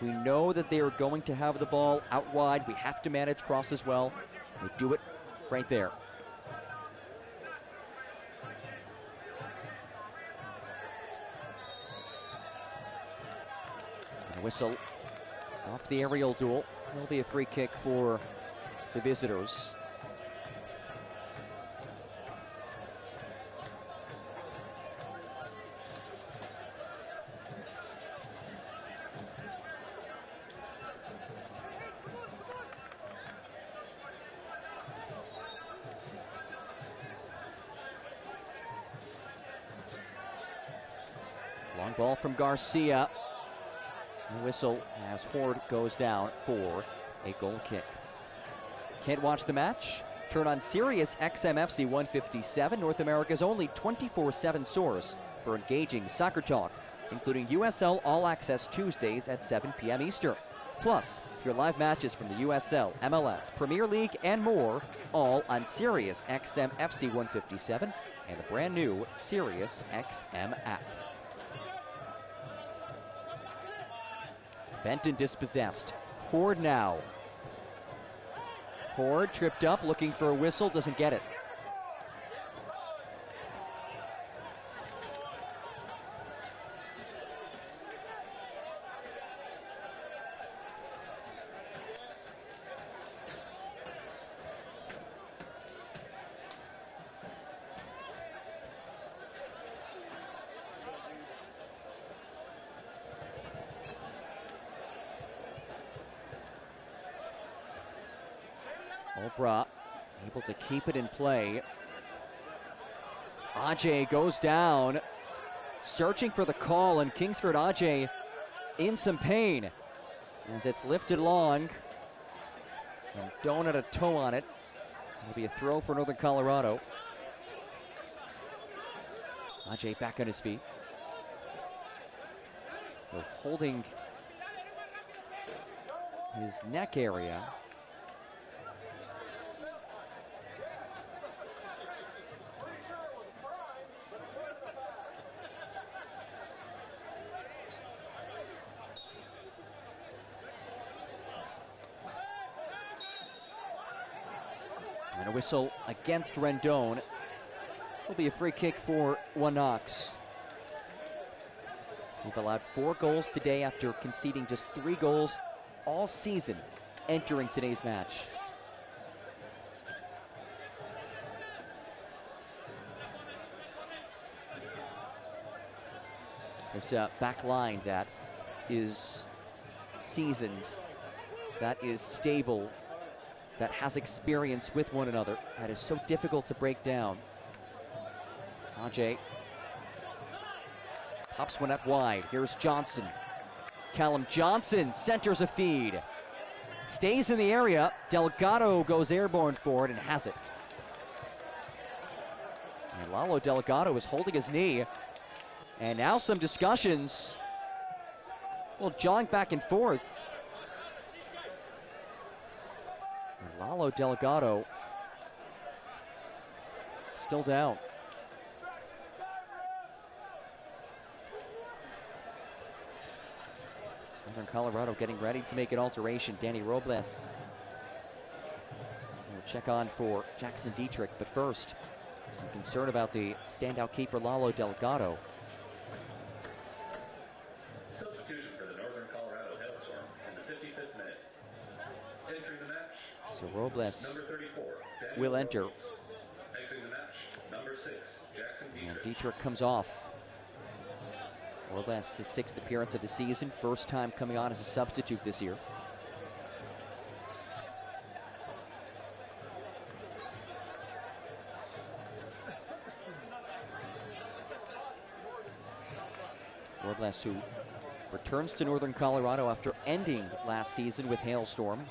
We know that they are going to have the ball out wide. We have to manage crosses well. They do it right there. And a whistle off the aerial duel. Will be a free kick for the visitors. Long ball from Garcia. The whistle as Horde goes down for a goal kick. Can't watch the match? Turn on Sirius XM-FC 157, North America's only 24/7 source for engaging soccer talk, including USL All Access Tuesdays at 7 p.m. Eastern. Plus, your live matches from the USL, MLS, Premier League, and more, all on Sirius XM-FC 157 and the brand new Sirius XM app. Benton dispossessed. Horde now. Horde tripped up, looking for a whistle, doesn't get it. Oprah able to keep it in play. Ajay goes down, searching for the call, and Kingsford Ajay in some pain as it's lifted long. And don't have a toe on it. It'll be a throw for Northern Colorado. Ajay back on his feet. They're holding his neck area. And a whistle against Rendon. Will be a free kick for Knox. We've allowed 4 goals today after conceding just 3 goals all season entering today's match. This back line that is seasoned, that is stable, that has experience with one another, that is so difficult to break down. Ajay pops one up wide. Here's Johnson. Callum Johnson centers a feed. Stays in the area. Delgado goes airborne for it and has it. And Lalo Delgado is holding his knee. And now some discussions. Well, jawing back and forth. Lalo Delgado still down. Northern Colorado getting ready to make an alteration. Danny Robles will check on for Jackson Dietrich, but first, some concern about the standout keeper Lalo Delgado. Substitution for the Northern Colorado Hailstorm in the 55th minute. Entering the match, So Robles number 34, Daniel will enter, Robles. Exiting the match, number 6, Jackson and Dietrich. Dietrich comes off. Robles, his 6th appearance of the season, first time coming on as a substitute this year. Robles, who returns to Northern Colorado after ending last season with Hailstorm.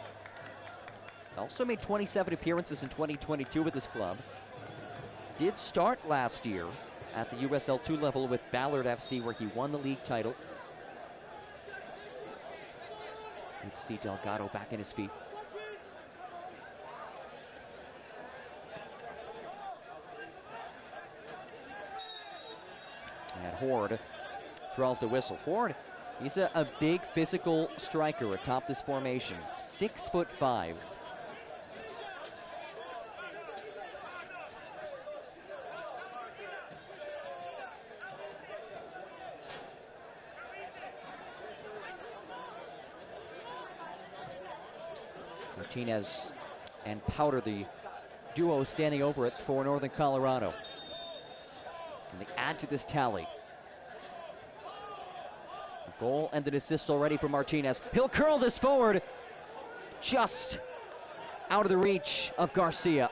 Also made 27 appearances in 2022 with this club. Did start last year at the USL 2 level with Ballard FC, where he won the league title. Good to see Delgado back in his feet. And Horde draws the whistle. Horde, he's a big physical striker atop this formation. 6'5". Martinez and Powder, the duo standing over it for Northern Colorado. And they add to this tally. A goal and an assist already for Martinez. He'll curl this forward, just out of the reach of Garcia.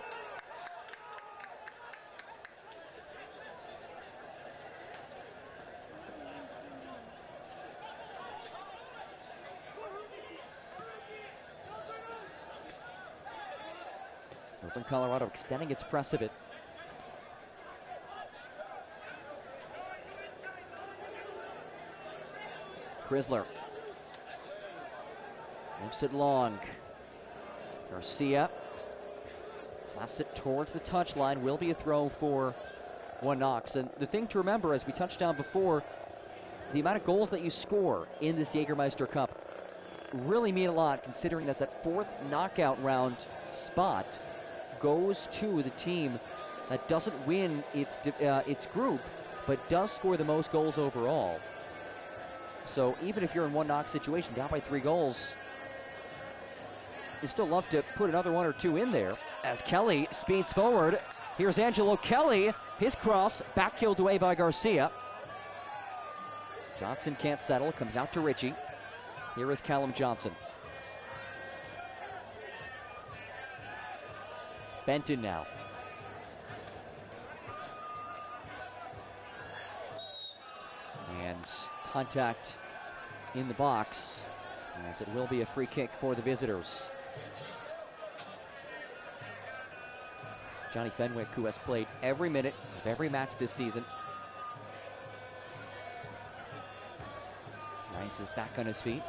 Northern Colorado extending its press a bit. Chrysler lifts it long. Garcia passes it towards the touchline. Will be a throw for One Knox. And the thing to remember, as we touched on before, the amount of goals that you score in this Jägermeister Cup really mean a lot, considering that that 4th knockout round spot goes to the team that doesn't win its group, but does score the most goals overall. So even if you're in One Knox situation, down by 3 goals, you still love to put another 1 or 2 in there. As Kelly speeds forward, here's Angelo Kelly. His cross, back killed away by Garcia. Johnson can't settle, comes out to Ritchie. Here is Callum Johnson. Benton now. And contact in the box, as it will be a free kick for the visitors. Johnny Fenwick, who has played every minute of every match this season. Rice is back on his feet.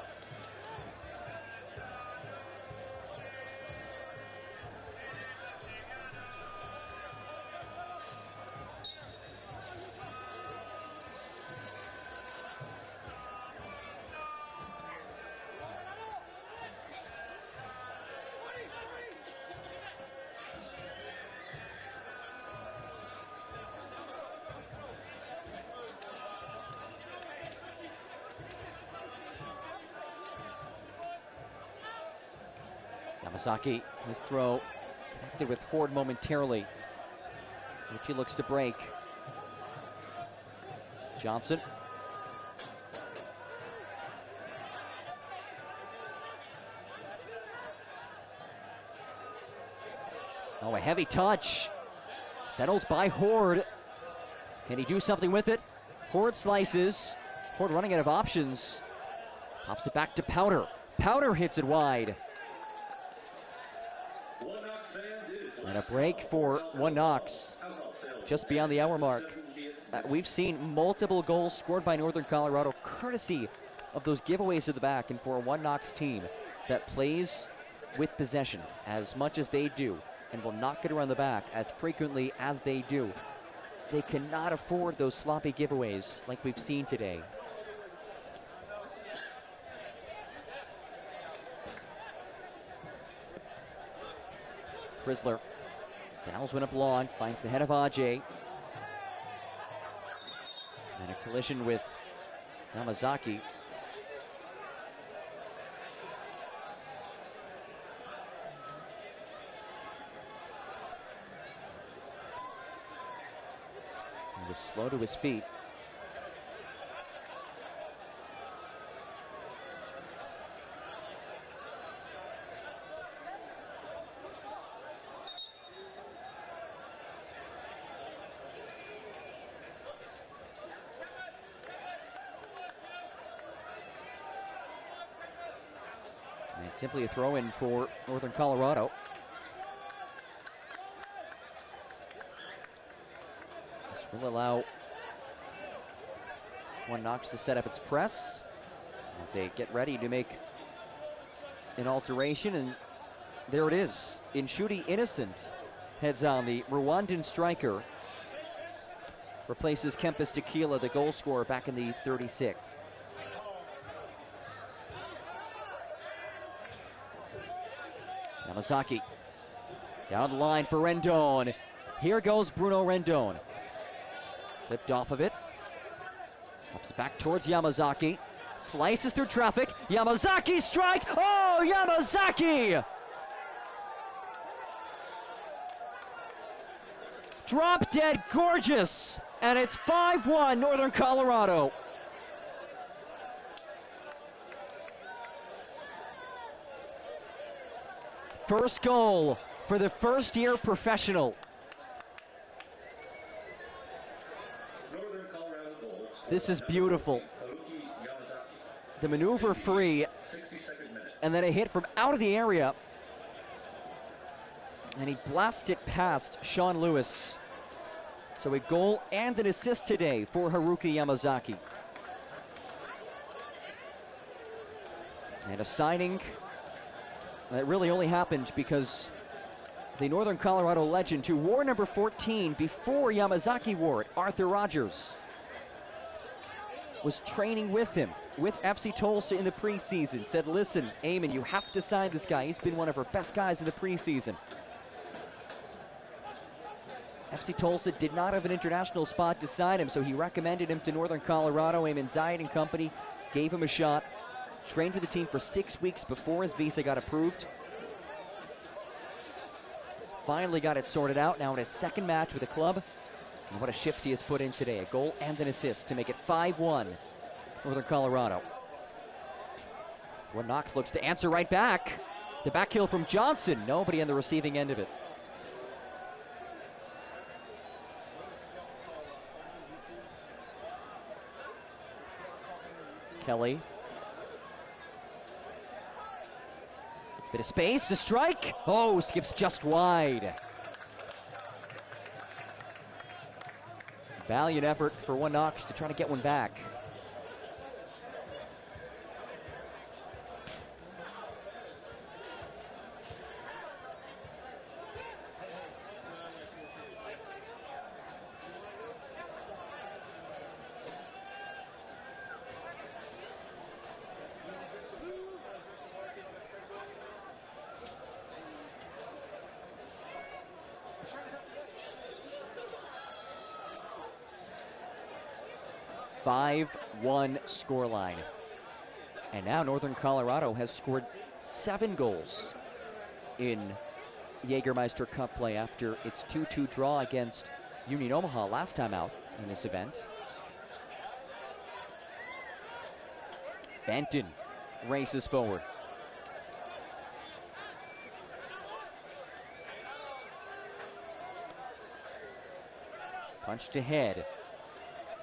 Yamasaki, his throw connected with Horde momentarily. Ritchie looks to break. Johnson. Oh, a heavy touch. Settled by Horde. Can he do something with it? Horde slices. Horde running out of options. Pops it back to Powder. Powder hits it wide. And a break for One Knox, just beyond the hour mark. We've seen multiple goals scored by Northern Colorado, courtesy of those giveaways to the back, and for a One Knox team that plays with possession as much as they do and will knock it around the back as frequently as they do, they cannot afford those sloppy giveaways like we've seen today. Chrysler dials one up long, finds the head of Ajay. And a collision with Yamazaki. He was slow to his feet. And simply a throw in for Northern Colorado. This will allow One Knox to set up its press as they get ready to make an alteration, and there it is. Nshuti Innocent heads on. The Rwandan striker replaces Kempis Tequila, the goal scorer, back in the 36th. Yamazaki down the line for Rendon. Here goes Bruno Rendon. Flipped off of it. Ups it back towards Yamazaki. Slices through traffic. Yamazaki strike. Oh, Yamazaki! Drop dead gorgeous. And it's 5-1 Northern Colorado. First goal for the first-year professional. This is beautiful. The maneuver free, and then a hit from out of the area. And he blasts it past Sean Lewis. So a goal and an assist today for Haruki Yamazaki. And a signing that really only happened because the Northern Colorado legend who wore number 14 before Yamazaki wore it, Arthur Rogers, was training with him, with FC Tulsa in the preseason, said, listen, Eamon, you have to sign this guy. He's been one of our best guys in the preseason. FC Tulsa did not have an international spot to sign him, so he recommended him to Northern Colorado. Eamon Zayed and company gave him a shot. Trained with the team for 6 weeks before his visa got approved. Finally got it sorted out. Now in his second match with the club. And what a shift he has put in today. A goal and an assist to make it 5-1 Northern Colorado. Well, Knox looks to answer right back. The back heel from Johnson. Nobody on the receiving end of it. Kelly. Bit of space, a strike. Oh, skips just wide. Valiant effort for One Knox to try to get one back. (5-1) scoreline. And now Northern Colorado has scored 7 goals in Jägermeister Cup play after its 2-2 draw against Union Omaha last time out in this event. Benton races forward. Punched ahead.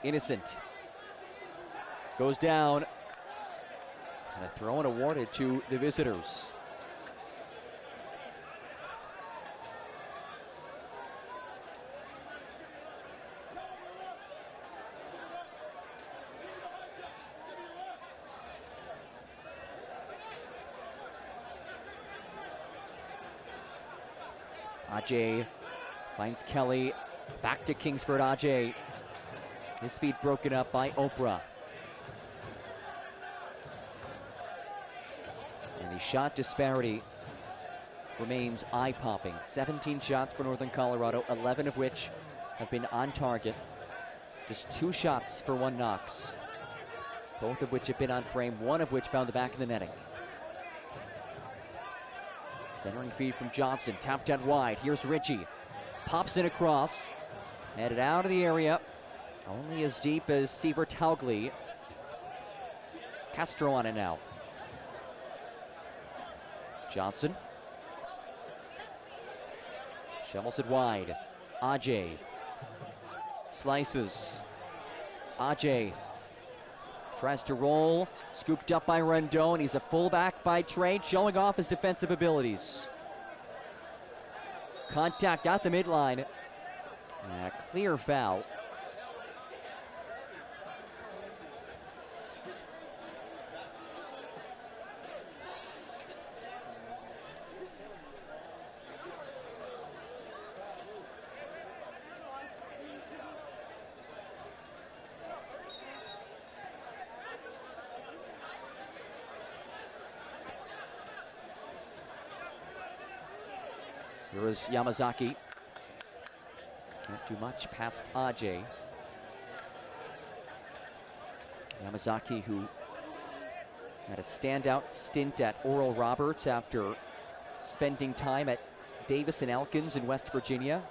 Innocent goes down, and a throw-in awarded to the visitors. Ajay finds Kelly. Back to Kingsford. Ajay. His feet broken up by Oprah. And the shot disparity remains eye-popping. 17 shots for Northern Colorado, 11 of which have been on target. Just 2 shots for one Knox, both of which have been on frame, one of which found the back of the netting. Centering feed from Johnson, tapped out wide. Here's Ritchie, pops in across, headed out of the area, only as deep as Sievert Haugli. Castro on it now. Johnson shovels it wide. Ajay slices. Ajay tries to roll, scooped up by Rendon. He's a fullback by trade, showing off his defensive abilities. Contact at the midline. A clear foul. Here is Yamazaki. Can't do much past Ajay. Yamazaki, who had a standout stint at Oral Roberts after spending time at Davis and Elkins in West Virginia.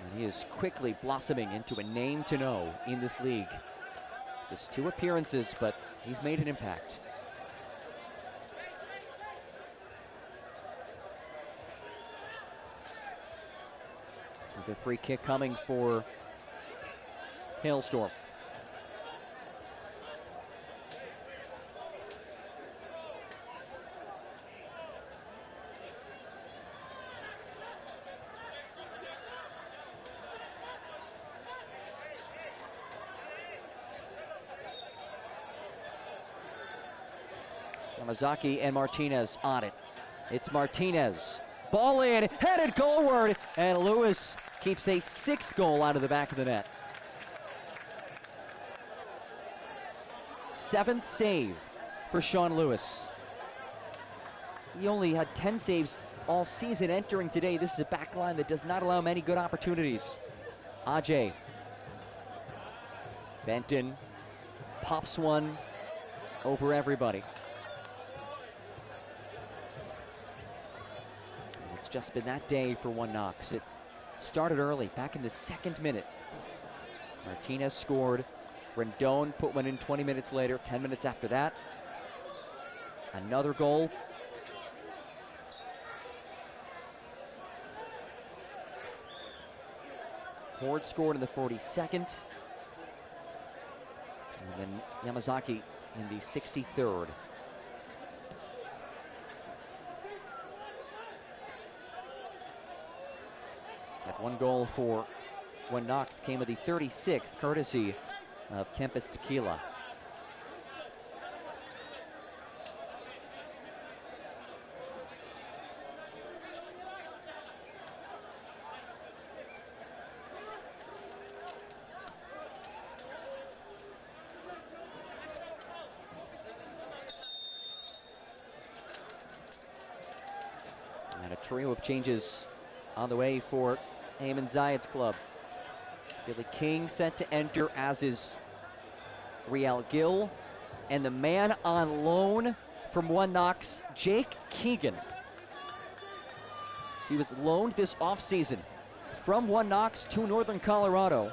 And he is quickly blossoming into a name to know in this league. Just 2 appearances, but he's made an impact. The free kick coming for Hailstorm. Yamazaki and Martinez on it. It's Martinez. Ball in, headed goalward, and Lewis keeps a 6th goal out of the back of the net. 7th save for Sean Lewis. He only had 10 saves all season entering today. This is a back line that does not allow many good opportunities. Ajay. Benton pops one over everybody. It's just been that day for one Knox. It started early, back in the 2nd minute. Martinez scored. Rendon put one in 20 minutes later, 10 minutes after that. Another goal. Horde scored in the 42nd. And then Yamazaki in the 63rd. That one goal for one Knox came with the 36th, courtesy of Kempis Tequila. And a trio of changes on the way for Ayman Zayed's club. Billy King set to enter, as is Riel Gill. And the man on loan from one Knox, Jake Keegan. He was loaned this offseason from one Knox to Northern Colorado.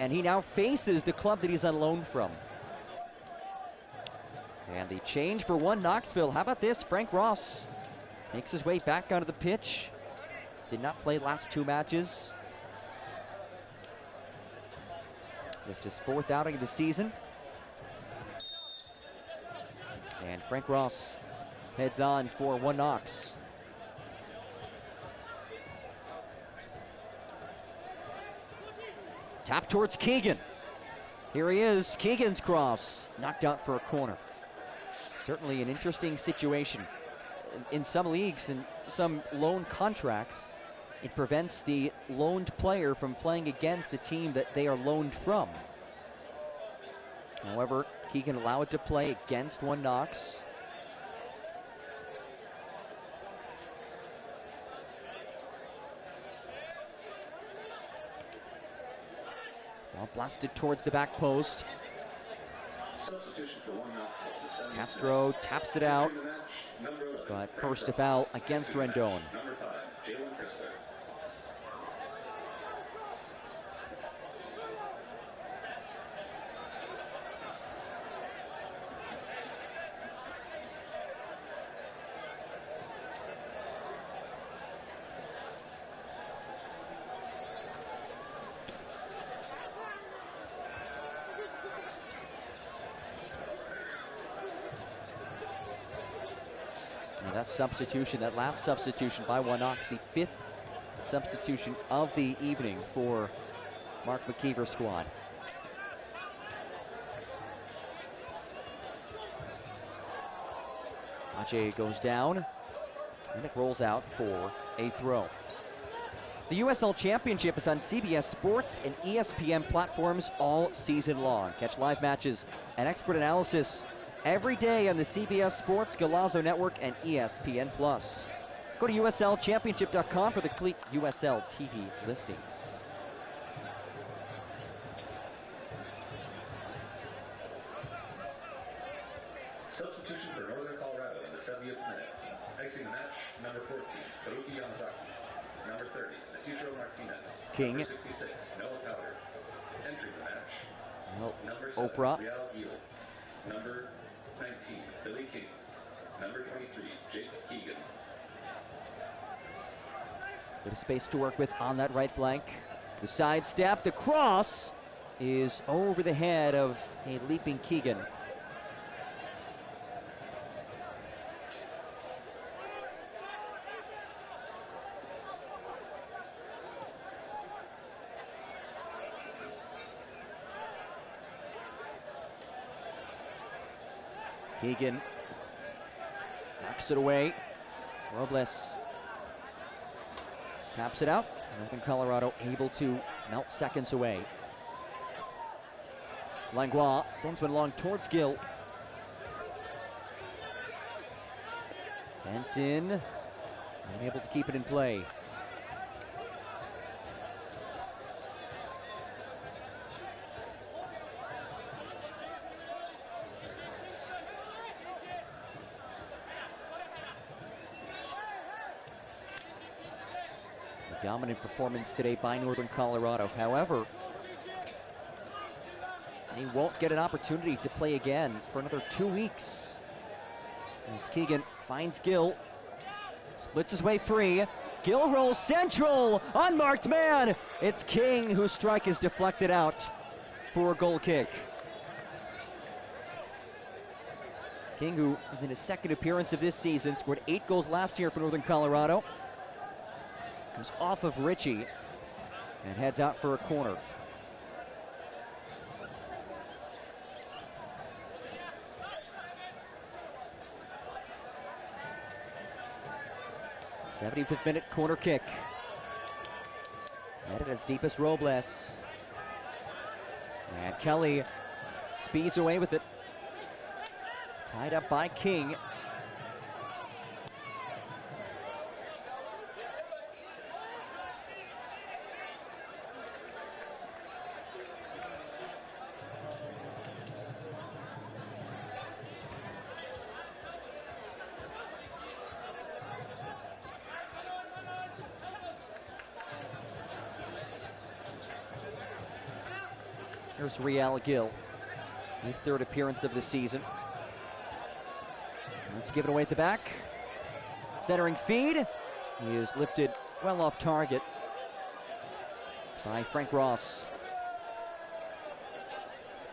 And he now faces the club that he's on loan from. And the change for one Knoxville, how about this? Frank Ross makes his way back onto the pitch. Did not play last 2 matches. Just his 4th outing of the season. And Frank Ross heads on for one Knox. Tap towards Keegan. Here he is, Keegan's cross, knocked out for a corner. Certainly an interesting situation. in some leagues and some loan contracts, it prevents the loaned player from playing against the team that they are loaned from. However, Keegan allowed to play against one Knox. Well, blasted towards the back post. Castro taps it out, but first a foul against Rendon. That substitution, that last substitution by One Knox, the 5th substitution of the evening for Mark McKeever's squad. Ache goes down, and it rolls out for a throw. The USL Championship is on CBS Sports and ESPN platforms all season long. Catch live matches and expert analysis every day on the CBS Sports, Golazo Network, and ESPN+. Go to USLChampionship.com for the complete USL TV listings. Substitution for Northern Colorado in the 70th minute. Icing the match, number 14, Haruki Yamazaki. Number 30, Isidro Martinez. King. Number 66, Noah Powder. Entering the match, Well, number 7, Oprah. Real Eel. Number 19, Billy King. Number 23, Jake Keegan. Bit of space to work with on that right flank. The sidestep, the cross is over the head of a leaping Keegan. Keegan knocks it away. Robles taps it out. Northern Colorado able to melt seconds away. Langlois sends one long towards Gill. Bent in, unable to keep it in play. Dominant performance today by Northern Colorado. However, they won't get an opportunity to play again for another 2 weeks. As Keegan finds Gill, splits his way free. Gill rolls central, unmarked man. It's King whose strike is deflected out for a goal kick. King, who is in his 2nd appearance of this season, scored 8 goals last year for Northern Colorado. Comes off of Ritchie and heads out for a corner. '75th minute corner kick. Headed as deep as Robles. And Kelly speeds away with it. Tied up by King. Here's Real Gill, his 3rd appearance of the season. Let's give it away at the back. Centering feed. He is lifted well off target by Frank Ross.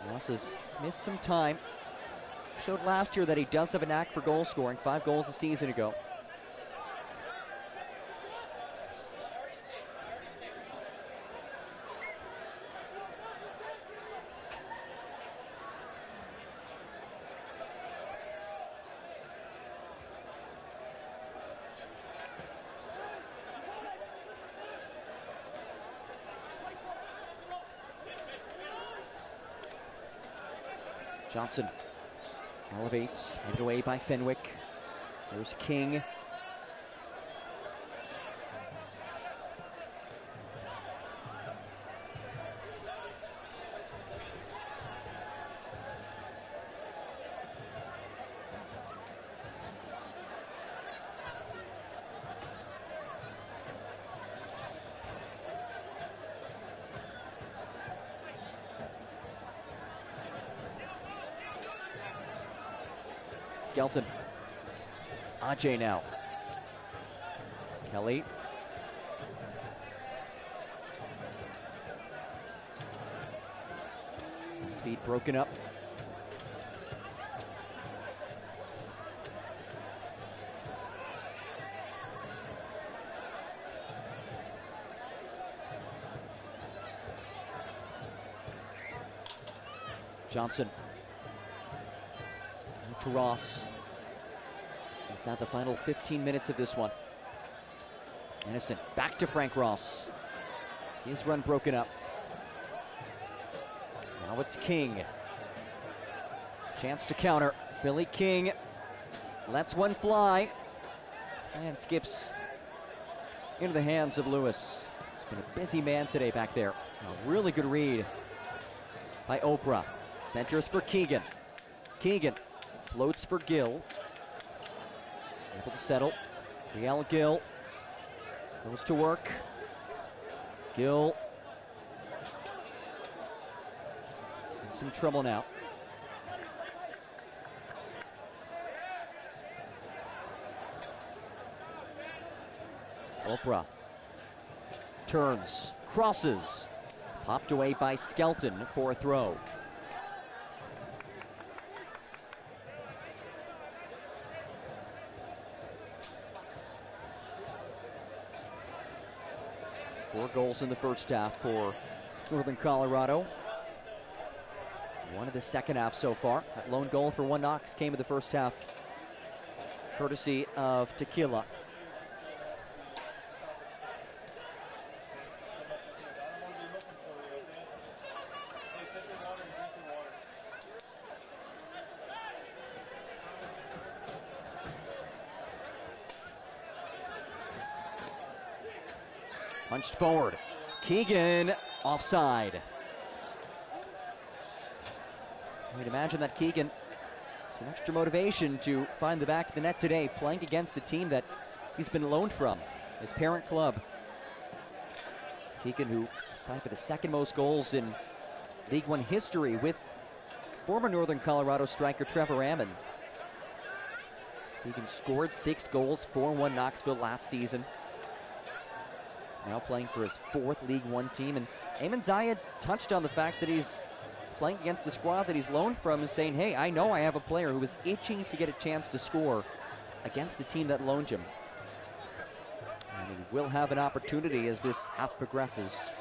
Ross has missed some time. Showed last year that he does have a knack for goal scoring. 5 goals a season ago. Johnson elevates, handed away by Fenwick. There's King. Skelton. Ajay now. Kelly. His feet broken up. Johnson. To Ross. It's at the final 15 minutes of this one. Innocent back to Frank Ross. His run broken up. Now it's King. Chance to counter. Billy King lets one fly and skips into the hands of Lewis. He's been a busy man today back there. A really good read by Oprah. Centers for Keegan. Keegan floats for Gill. Able to settle. Riel Gill goes to work. Gill in some trouble now. Oprah turns, crosses, popped away by Skelton for a throw. Four goals in the first half for Northern Colorado. One in the second half so far. That lone goal for One Knox came in the first half, courtesy of Tequila. Punched forward. Keegan offside. You'd imagine that Keegan, some extra motivation to find the back of the net today, playing against the team that he's been loaned from, his parent club. Keegan, who is tied for the second most goals in League One history with former Northern Colorado striker Trevor Ammon. Keegan scored 6 goals for One Knoxville last season. Now playing for his 4th League One team. And Eamon Zayed touched on the fact that he's playing against the squad that he's loaned from and saying, hey, I know I have a player who is itching to get a chance to score against the team that loaned him. And he will have an opportunity as this half progresses.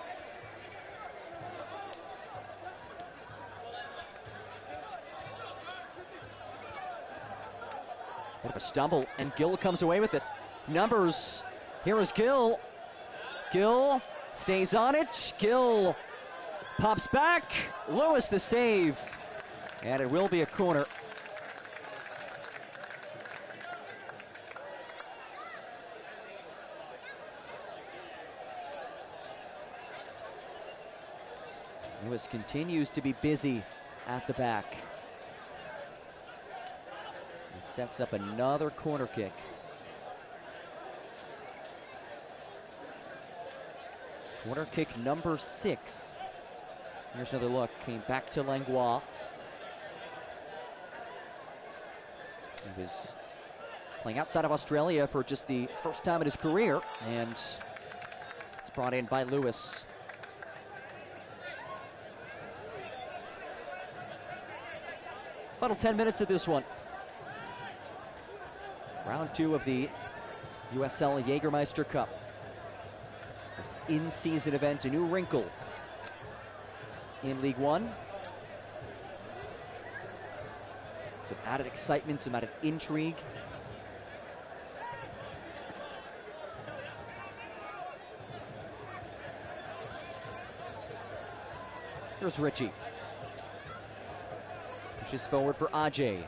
Bit of a stumble, and Gill comes away with it. Numbers, here is Gill. Gill stays on it. Gill pops back. Lewis the save. And it will be a corner. Lewis continues to be busy at the back. He sets up another corner kick. Corner kick number 6. Here's another look. Came back to Langlois. He was playing outside of Australia for just the first time in his career, and it's brought in by Lewis. Final 10 minutes of this one. Round 2 of the USL Jägermeister Cup. This in-season event, a new wrinkle in League One. Some added excitement, some added intrigue. Here's Ritchie. Pushes forward for Ajay.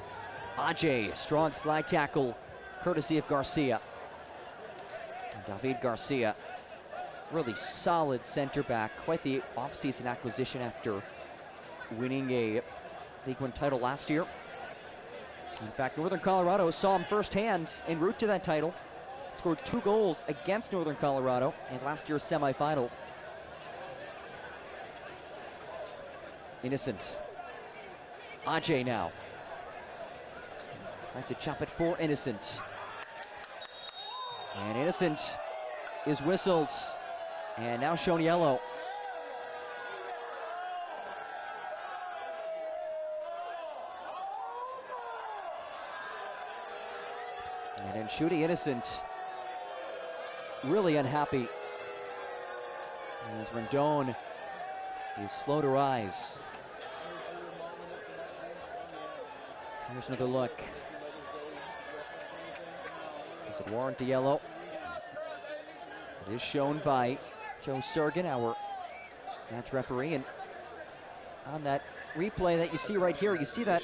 Ajay, strong slide tackle, courtesy of Garcia. And David Garcia, really solid center back. Quite the offseason acquisition after winning a League One title last year. In fact, Northern Colorado saw him firsthand en route to that title. Scored 2 goals against Northern Colorado in last year's semifinal. Innocent. Ajay now. Trying to chop it for Innocent. And Innocent is whistled and now shown yellow. And then Shooty Innocent really unhappy as Rendon is slow to rise. Here's another look. Does it warrant the yellow? It is shown by Joe Sergen, our match referee, and on that replay that you see right here, you see that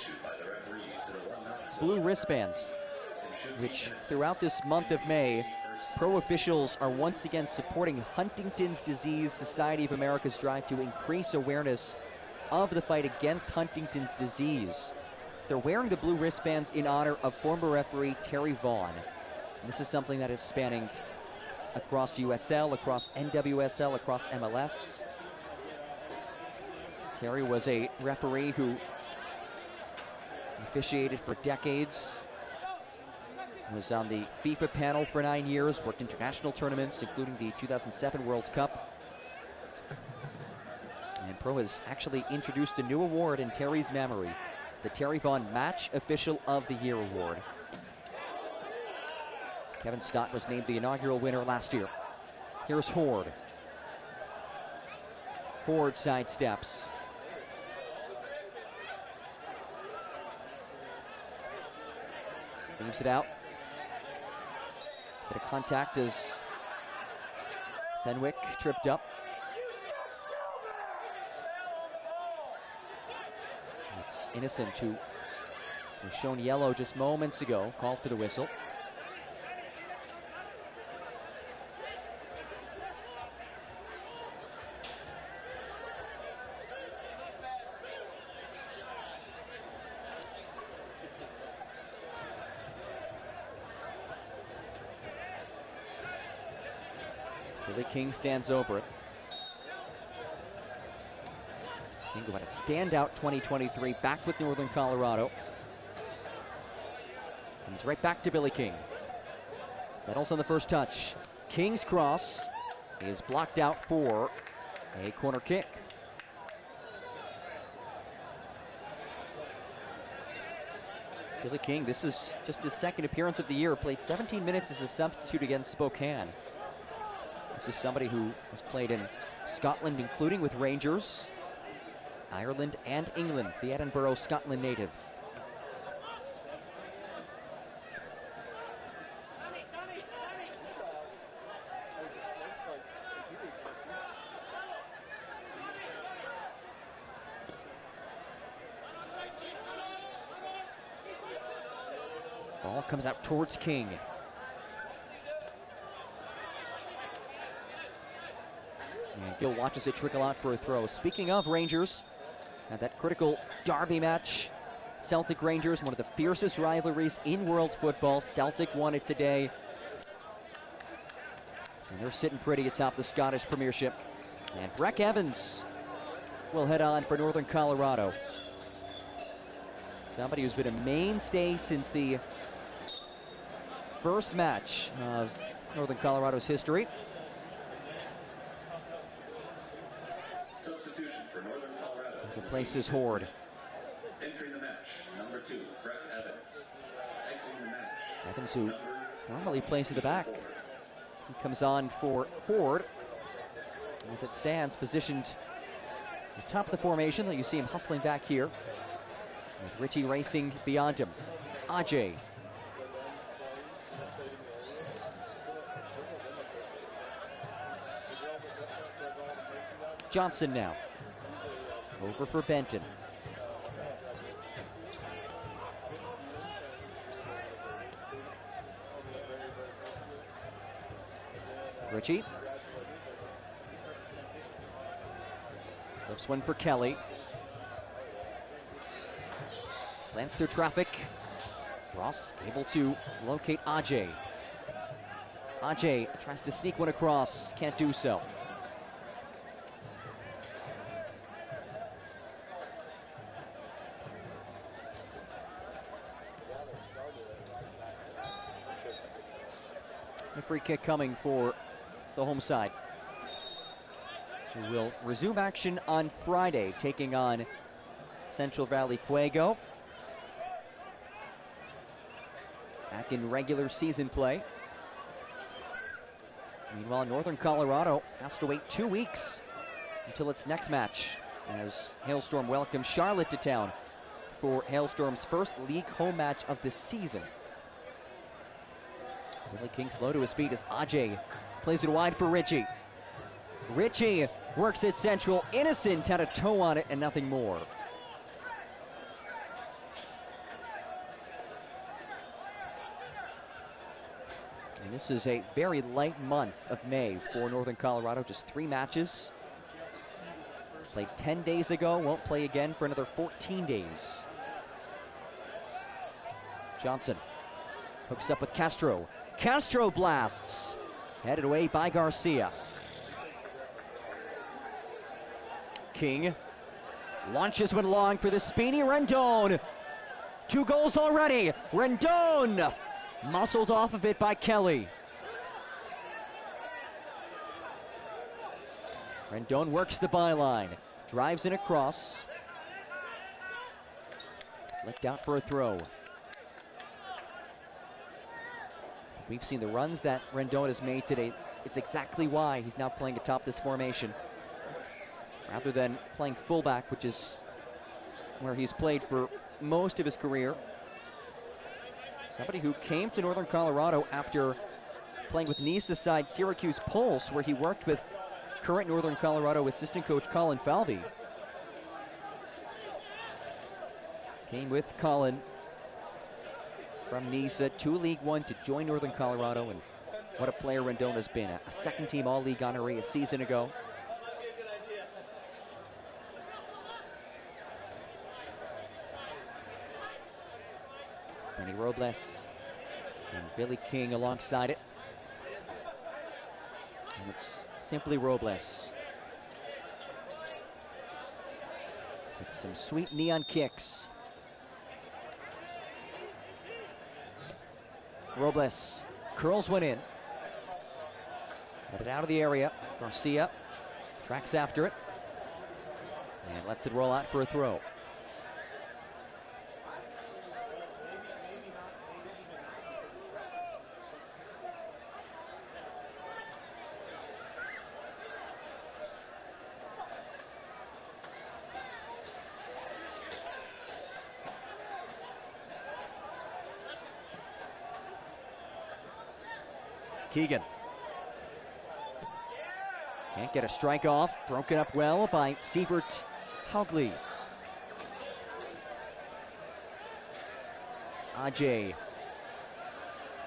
blue wristband, which throughout this month of May, pro officials are once again supporting Huntington's Disease Society of America's drive to increase awareness of the fight against Huntington's disease. They're wearing the blue wristbands in honor of former referee Terry Vaughn. And this is something that is spanning across USL, across NWSL, across MLS. Terry was a referee who officiated for decades. Was on the FIFA panel for 9 years, worked international tournaments, including the 2007 World Cup. And Pro has actually introduced a new award in Terry's memory, the Terry Vaughn Match Official of the Year Award. Kevin Stott was named the inaugural winner last year. Here's Horde. Horde sidesteps. Leaves it out. Bit of contact as Fenwick tripped up. It's Innocent who was shown yellow just moments ago, called for the whistle. Billy King stands over it. King had a standout 2023, back with Northern Colorado. Comes right back to Billy King. Settles on the first touch. King's cross is blocked out for a corner kick. Billy King, this is just his second appearance of the year, played 17 minutes as a substitute against Spokane. This is somebody who has played in Scotland, including with Rangers, Ireland, and England, the Edinburgh, Scotland native. Ball comes out towards King. And Gill watches it trickle out for a throw. Speaking of Rangers, and that critical derby match, Celtic Rangers, one of the fiercest rivalries in world football. Celtic won it today. And they're sitting pretty atop the Scottish Premiership. And Breck Evans will head on for Northern Colorado. Somebody who's been a mainstay since the first match of Northern Colorado's history. Replaces Horde. Entering the match, number 2, Breck Evans. Exiting the match, Evans, who normally plays at the back, he comes on for Horde. As it stands, positioned at the top of the formation, you see him hustling back here, with Richie racing beyond him. Ajay. Johnson now. Over for Benton. Richie. Slips one for Kelly. Slants through traffic. Ross able to locate Ajay. Ajay tries to sneak one across, can't do so. A free kick coming for the home side, who will resume action on Friday, taking on Central Valley Fuego. Back in regular season play. Meanwhile, Northern Colorado has to wait 2 weeks until its next match, as Hailstorm welcomes Charlotte to town for Hailstorm's first league home match of the season. Billy King slow to his feet as Ajay plays it wide for Richie. Richie works it central. Innocent had a toe on it and nothing more. And this is a very light month of May for Northern Colorado. Just 3 matches. Played 10 days ago, won't play again for another 14 days. Johnson hooks up with Castro. Castro blasts. Headed away by Garcia. King launches one long for the speedy Rendon. 2 goals already. Rendon muscled off of it by Kelly. Rendon works the byline. Drives in across. Flicked out for a throw. We've seen the runs that Rendon has made today. It's exactly why he's now playing atop this formation, rather than playing fullback, which is where he's played for most of his career. Somebody who came to Northern Colorado after playing with Nice's side Syracuse Pulse, where he worked with current Northern Colorado assistant coach Colin Falvey. Came with Colin from Nice to League One to join Northern Colorado, and what a player Rendon has been. A second-team All-League honoree a season ago. Danny Robles and Billy King alongside it. And it's simply Robles with some sweet neon kicks. Robles curls one in. Headed out of the area. Garcia tracks after it and lets it roll out for a throw. Keegan can't get a strike off. Broken up well by Sievert Haugley. Ajay.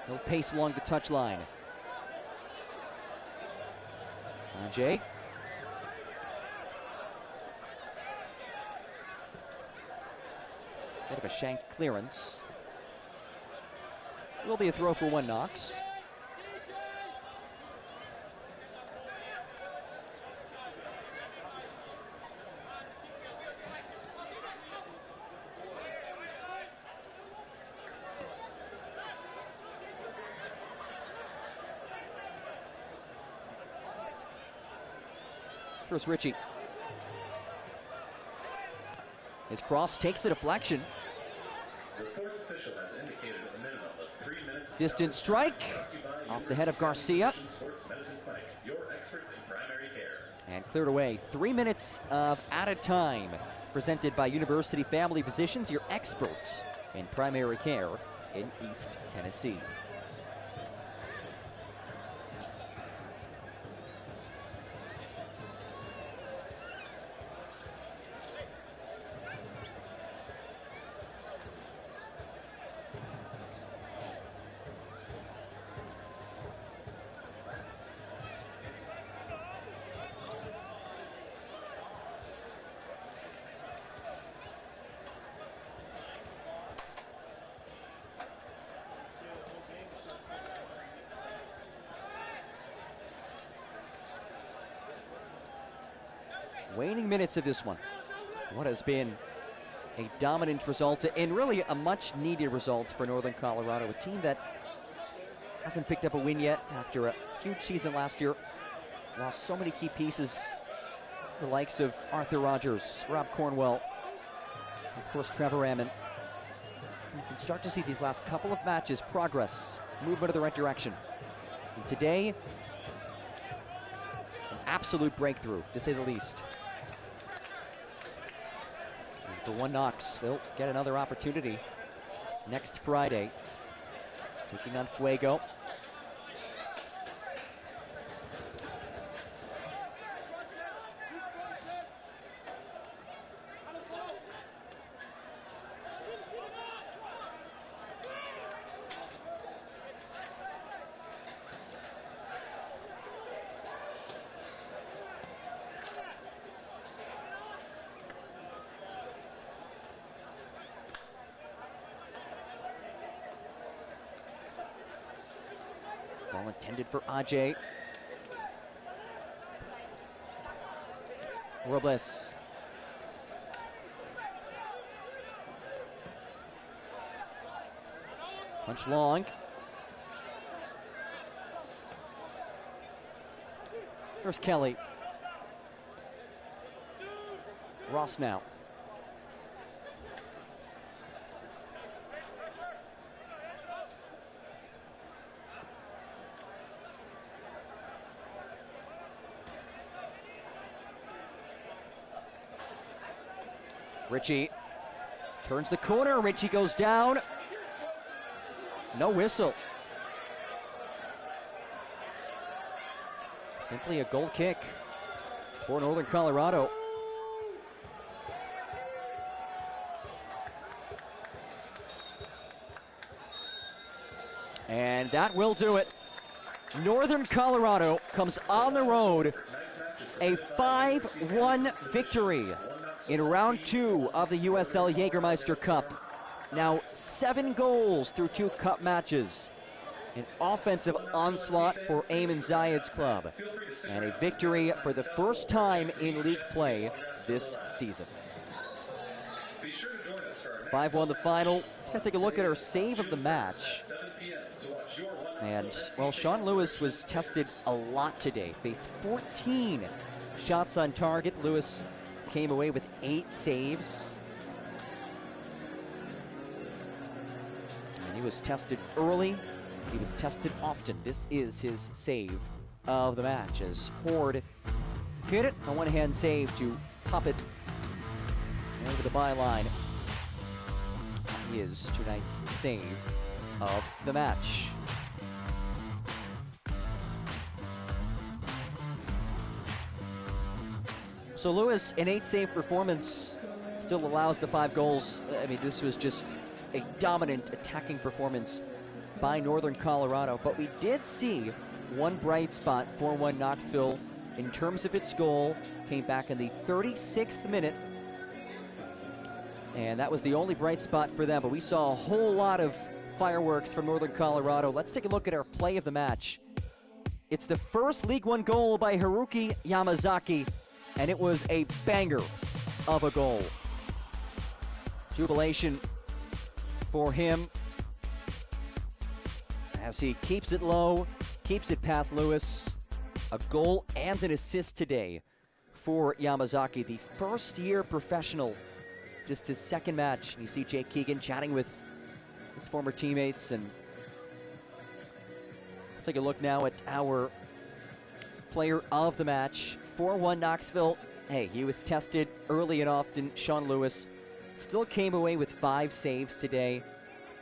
He'll pace along the touchline. Ajay. Bit of a shanked clearance. Will be a throw for one Knox. Here's Richie. His cross takes a deflection. Distant strike off the head of Garcia. And cleared away. 3 minutes of added time. Presented by University Family Physicians, your experts in primary care in East Tennessee. Waning minutes of this one. What has been a dominant result and really a much needed result for Northern Colorado, a team that hasn't picked up a win yet after a huge season last year. Lost so many key pieces, the likes of Arthur Rogers, Rob Cornwell, and of course Trevor Ammon. You can start to see these last couple of matches progress, movement in the right direction. And today, an absolute breakthrough, to say the least. And for one Knox, they'll get another opportunity next Friday, taking on Fuego. Ball intended for Ajay. Robles. Punch long. There's Kelly. Ross now. Richie turns the corner. Richie goes down. No whistle. Simply a goal kick for Northern Colorado. And that will do it. Northern Colorado comes on the road, a 5-1 victory in round 2 of the USL Jägermeister Cup. Now 7 goals through 2 cup matches. An offensive onslaught for Ayman Zayed's club. And a victory for the first time in league play this season. 5-1 the final. Gotta take a look at our save of the match. And, well, Sean Lewis was tested a lot today. Faced 14 shots on target. Lewis came away with 8 saves. And he was tested early. He was tested often. This is his save of the match as Horde hit it. A one-hand save to pop it over the byline. That is tonight's save of the match. So Lewis, an 8-save performance, still allows the 5 goals. I mean, this was just a dominant attacking performance by Northern Colorado. But we did see one bright spot, 4-1 Knoxville, in terms of its goal. Came back in the 36th minute. And that was the only bright spot for them. But we saw a whole lot of fireworks from Northern Colorado. Let's take a look at our play of the match. It's the first League One goal by Haruki Yamazaki. And it was a banger of a goal. Jubilation for him as he keeps it low, keeps it past Lewis. A goal and an assist today for Yamazaki, the first-year professional, just his second match. You see Jake Keegan chatting with his former teammates. And let's take a look now at our player of the match. 4-1 Knoxville. Hey, he was tested early and often. Sean Lewis still came away with 5 saves today.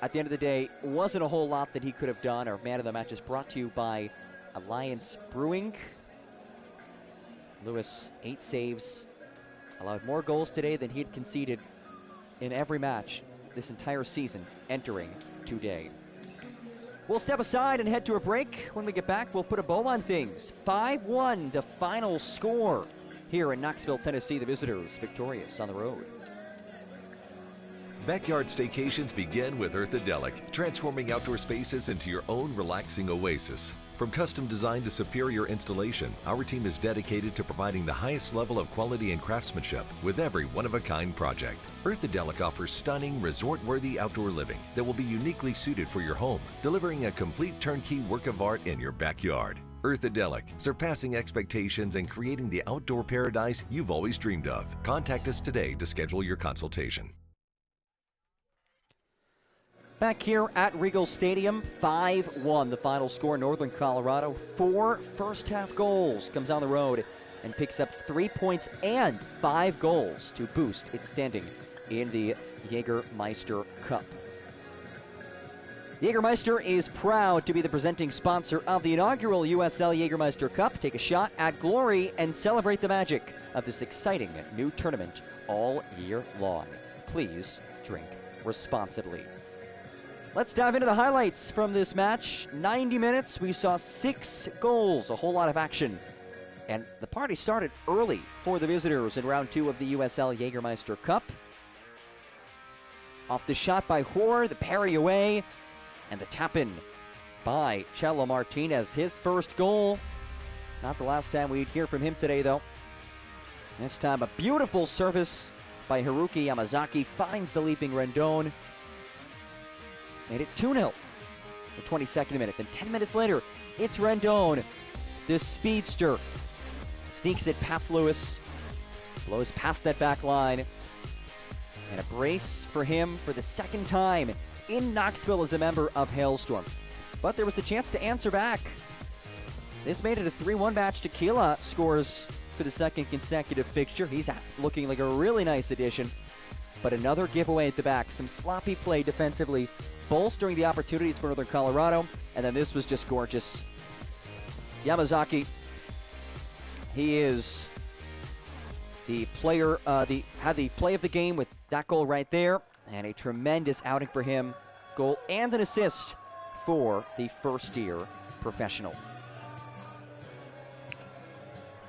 At the end of the day, wasn't a whole lot that he could have done. Our man of the match is brought to you by Alliance Brewing. Lewis, 8 saves. Allowed more goals today than he had conceded in every match this entire season entering today. We'll step aside and head to a break. When we get back, we'll put a bow on things. 5-1, the final score here in Knoxville, Tennessee. The visitors victorious on the road. Backyard staycations begin with Earthadelic, transforming outdoor spaces into your own relaxing oasis. From custom design to superior installation, our team is dedicated to providing the highest level of quality and craftsmanship with every one-of-a-kind project. Earthadelic offers stunning, resort-worthy outdoor living that will be uniquely suited for your home, delivering a complete turnkey work of art in your backyard. Earthadelic, surpassing expectations and creating the outdoor paradise you've always dreamed of. Contact us today to schedule your consultation. Back here at Regal Stadium, 5-1 the final score. Northern Colorado, 4 first-half goals. Comes on the road and picks up 3 points and 5 goals to boost its standing in the Jägermeister Cup. Jägermeister is proud to be the presenting sponsor of the inaugural USL Jägermeister Cup. Take a shot at glory and celebrate the magic of this exciting new tournament all year long. Please drink responsibly. Let's dive into the highlights from this match. 90 minutes, we saw 6 goals, a whole lot of action. And the party started early for the visitors in round 2 of the USL Jägermeister Cup. Off the shot by Hoare, the parry away, and the tap-in by Cello Martinez, his first goal. Not the last time we'd hear from him today, though. This time, a beautiful service by Haruki Yamazaki finds the leaping Rendon. Made it 2-0, the 22nd minute. Then 10 minutes later, it's Rendon, the speedster. Sneaks it past Lewis, blows past that back line. And a brace for him for the second time in Knoxville as a member of Hailstorm. But there was the chance to answer back. This made it a 3-1 match. Tequila scores for the second consecutive fixture. He's looking like a really nice addition. But another giveaway at the back. Some sloppy play defensively, bolstering the opportunities for Northern Colorado. And then this was just gorgeous. Yamazaki, he is the player, had the play of the game with that goal right there. And a tremendous outing for him. Goal and an assist for the first-year professional.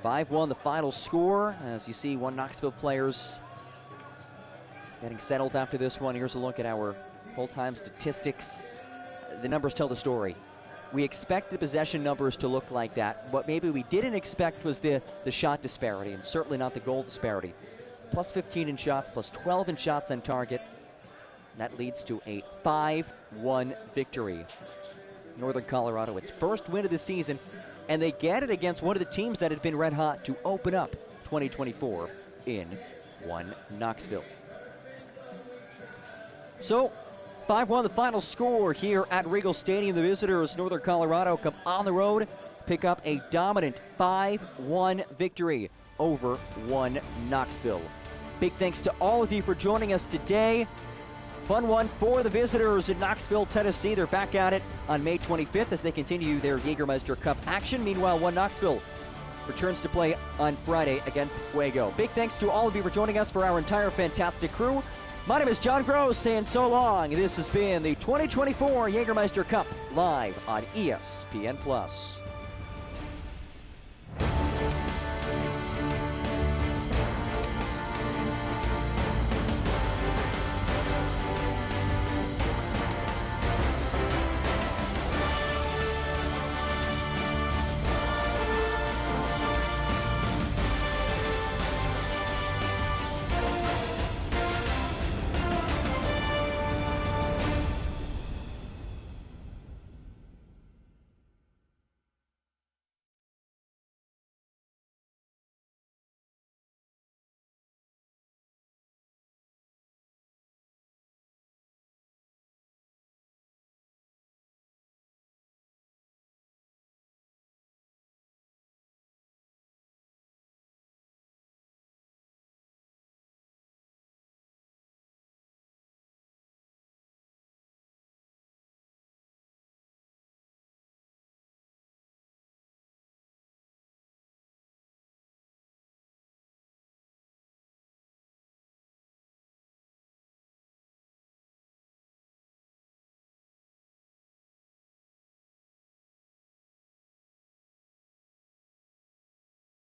5-1 the final score. As you see, one Knoxville players getting settled after this one. Here's a look at our full-time statistics. The numbers tell the story. We expect the possession numbers to look like that. What maybe we didn't expect was the shot disparity, and certainly not the goal disparity. Plus 15 in shots, plus 12 in shots on target. That leads to a 5-1 victory. Northern Colorado, its first win of the season, and they get it against one of the teams that had been red hot to open up 2024 in Knoxville. So, 5-1 the final score here at Regal Stadium. The visitors, Northern Colorado, come on the road, pick up a dominant 5-1 victory over Knoxville. Big thanks to all of you for joining us today. Fun one for the visitors in Knoxville, Tennessee. They're back at it on May 25th as they continue their Jägermeister Cup action. Meanwhile, Knoxville returns to play on Friday against Fuego. Big thanks to all of you for joining us, for our entire fantastic crew. My name is John Gross, saying so long. This has been the 2024 Jägermeister Cup live on ESPN+.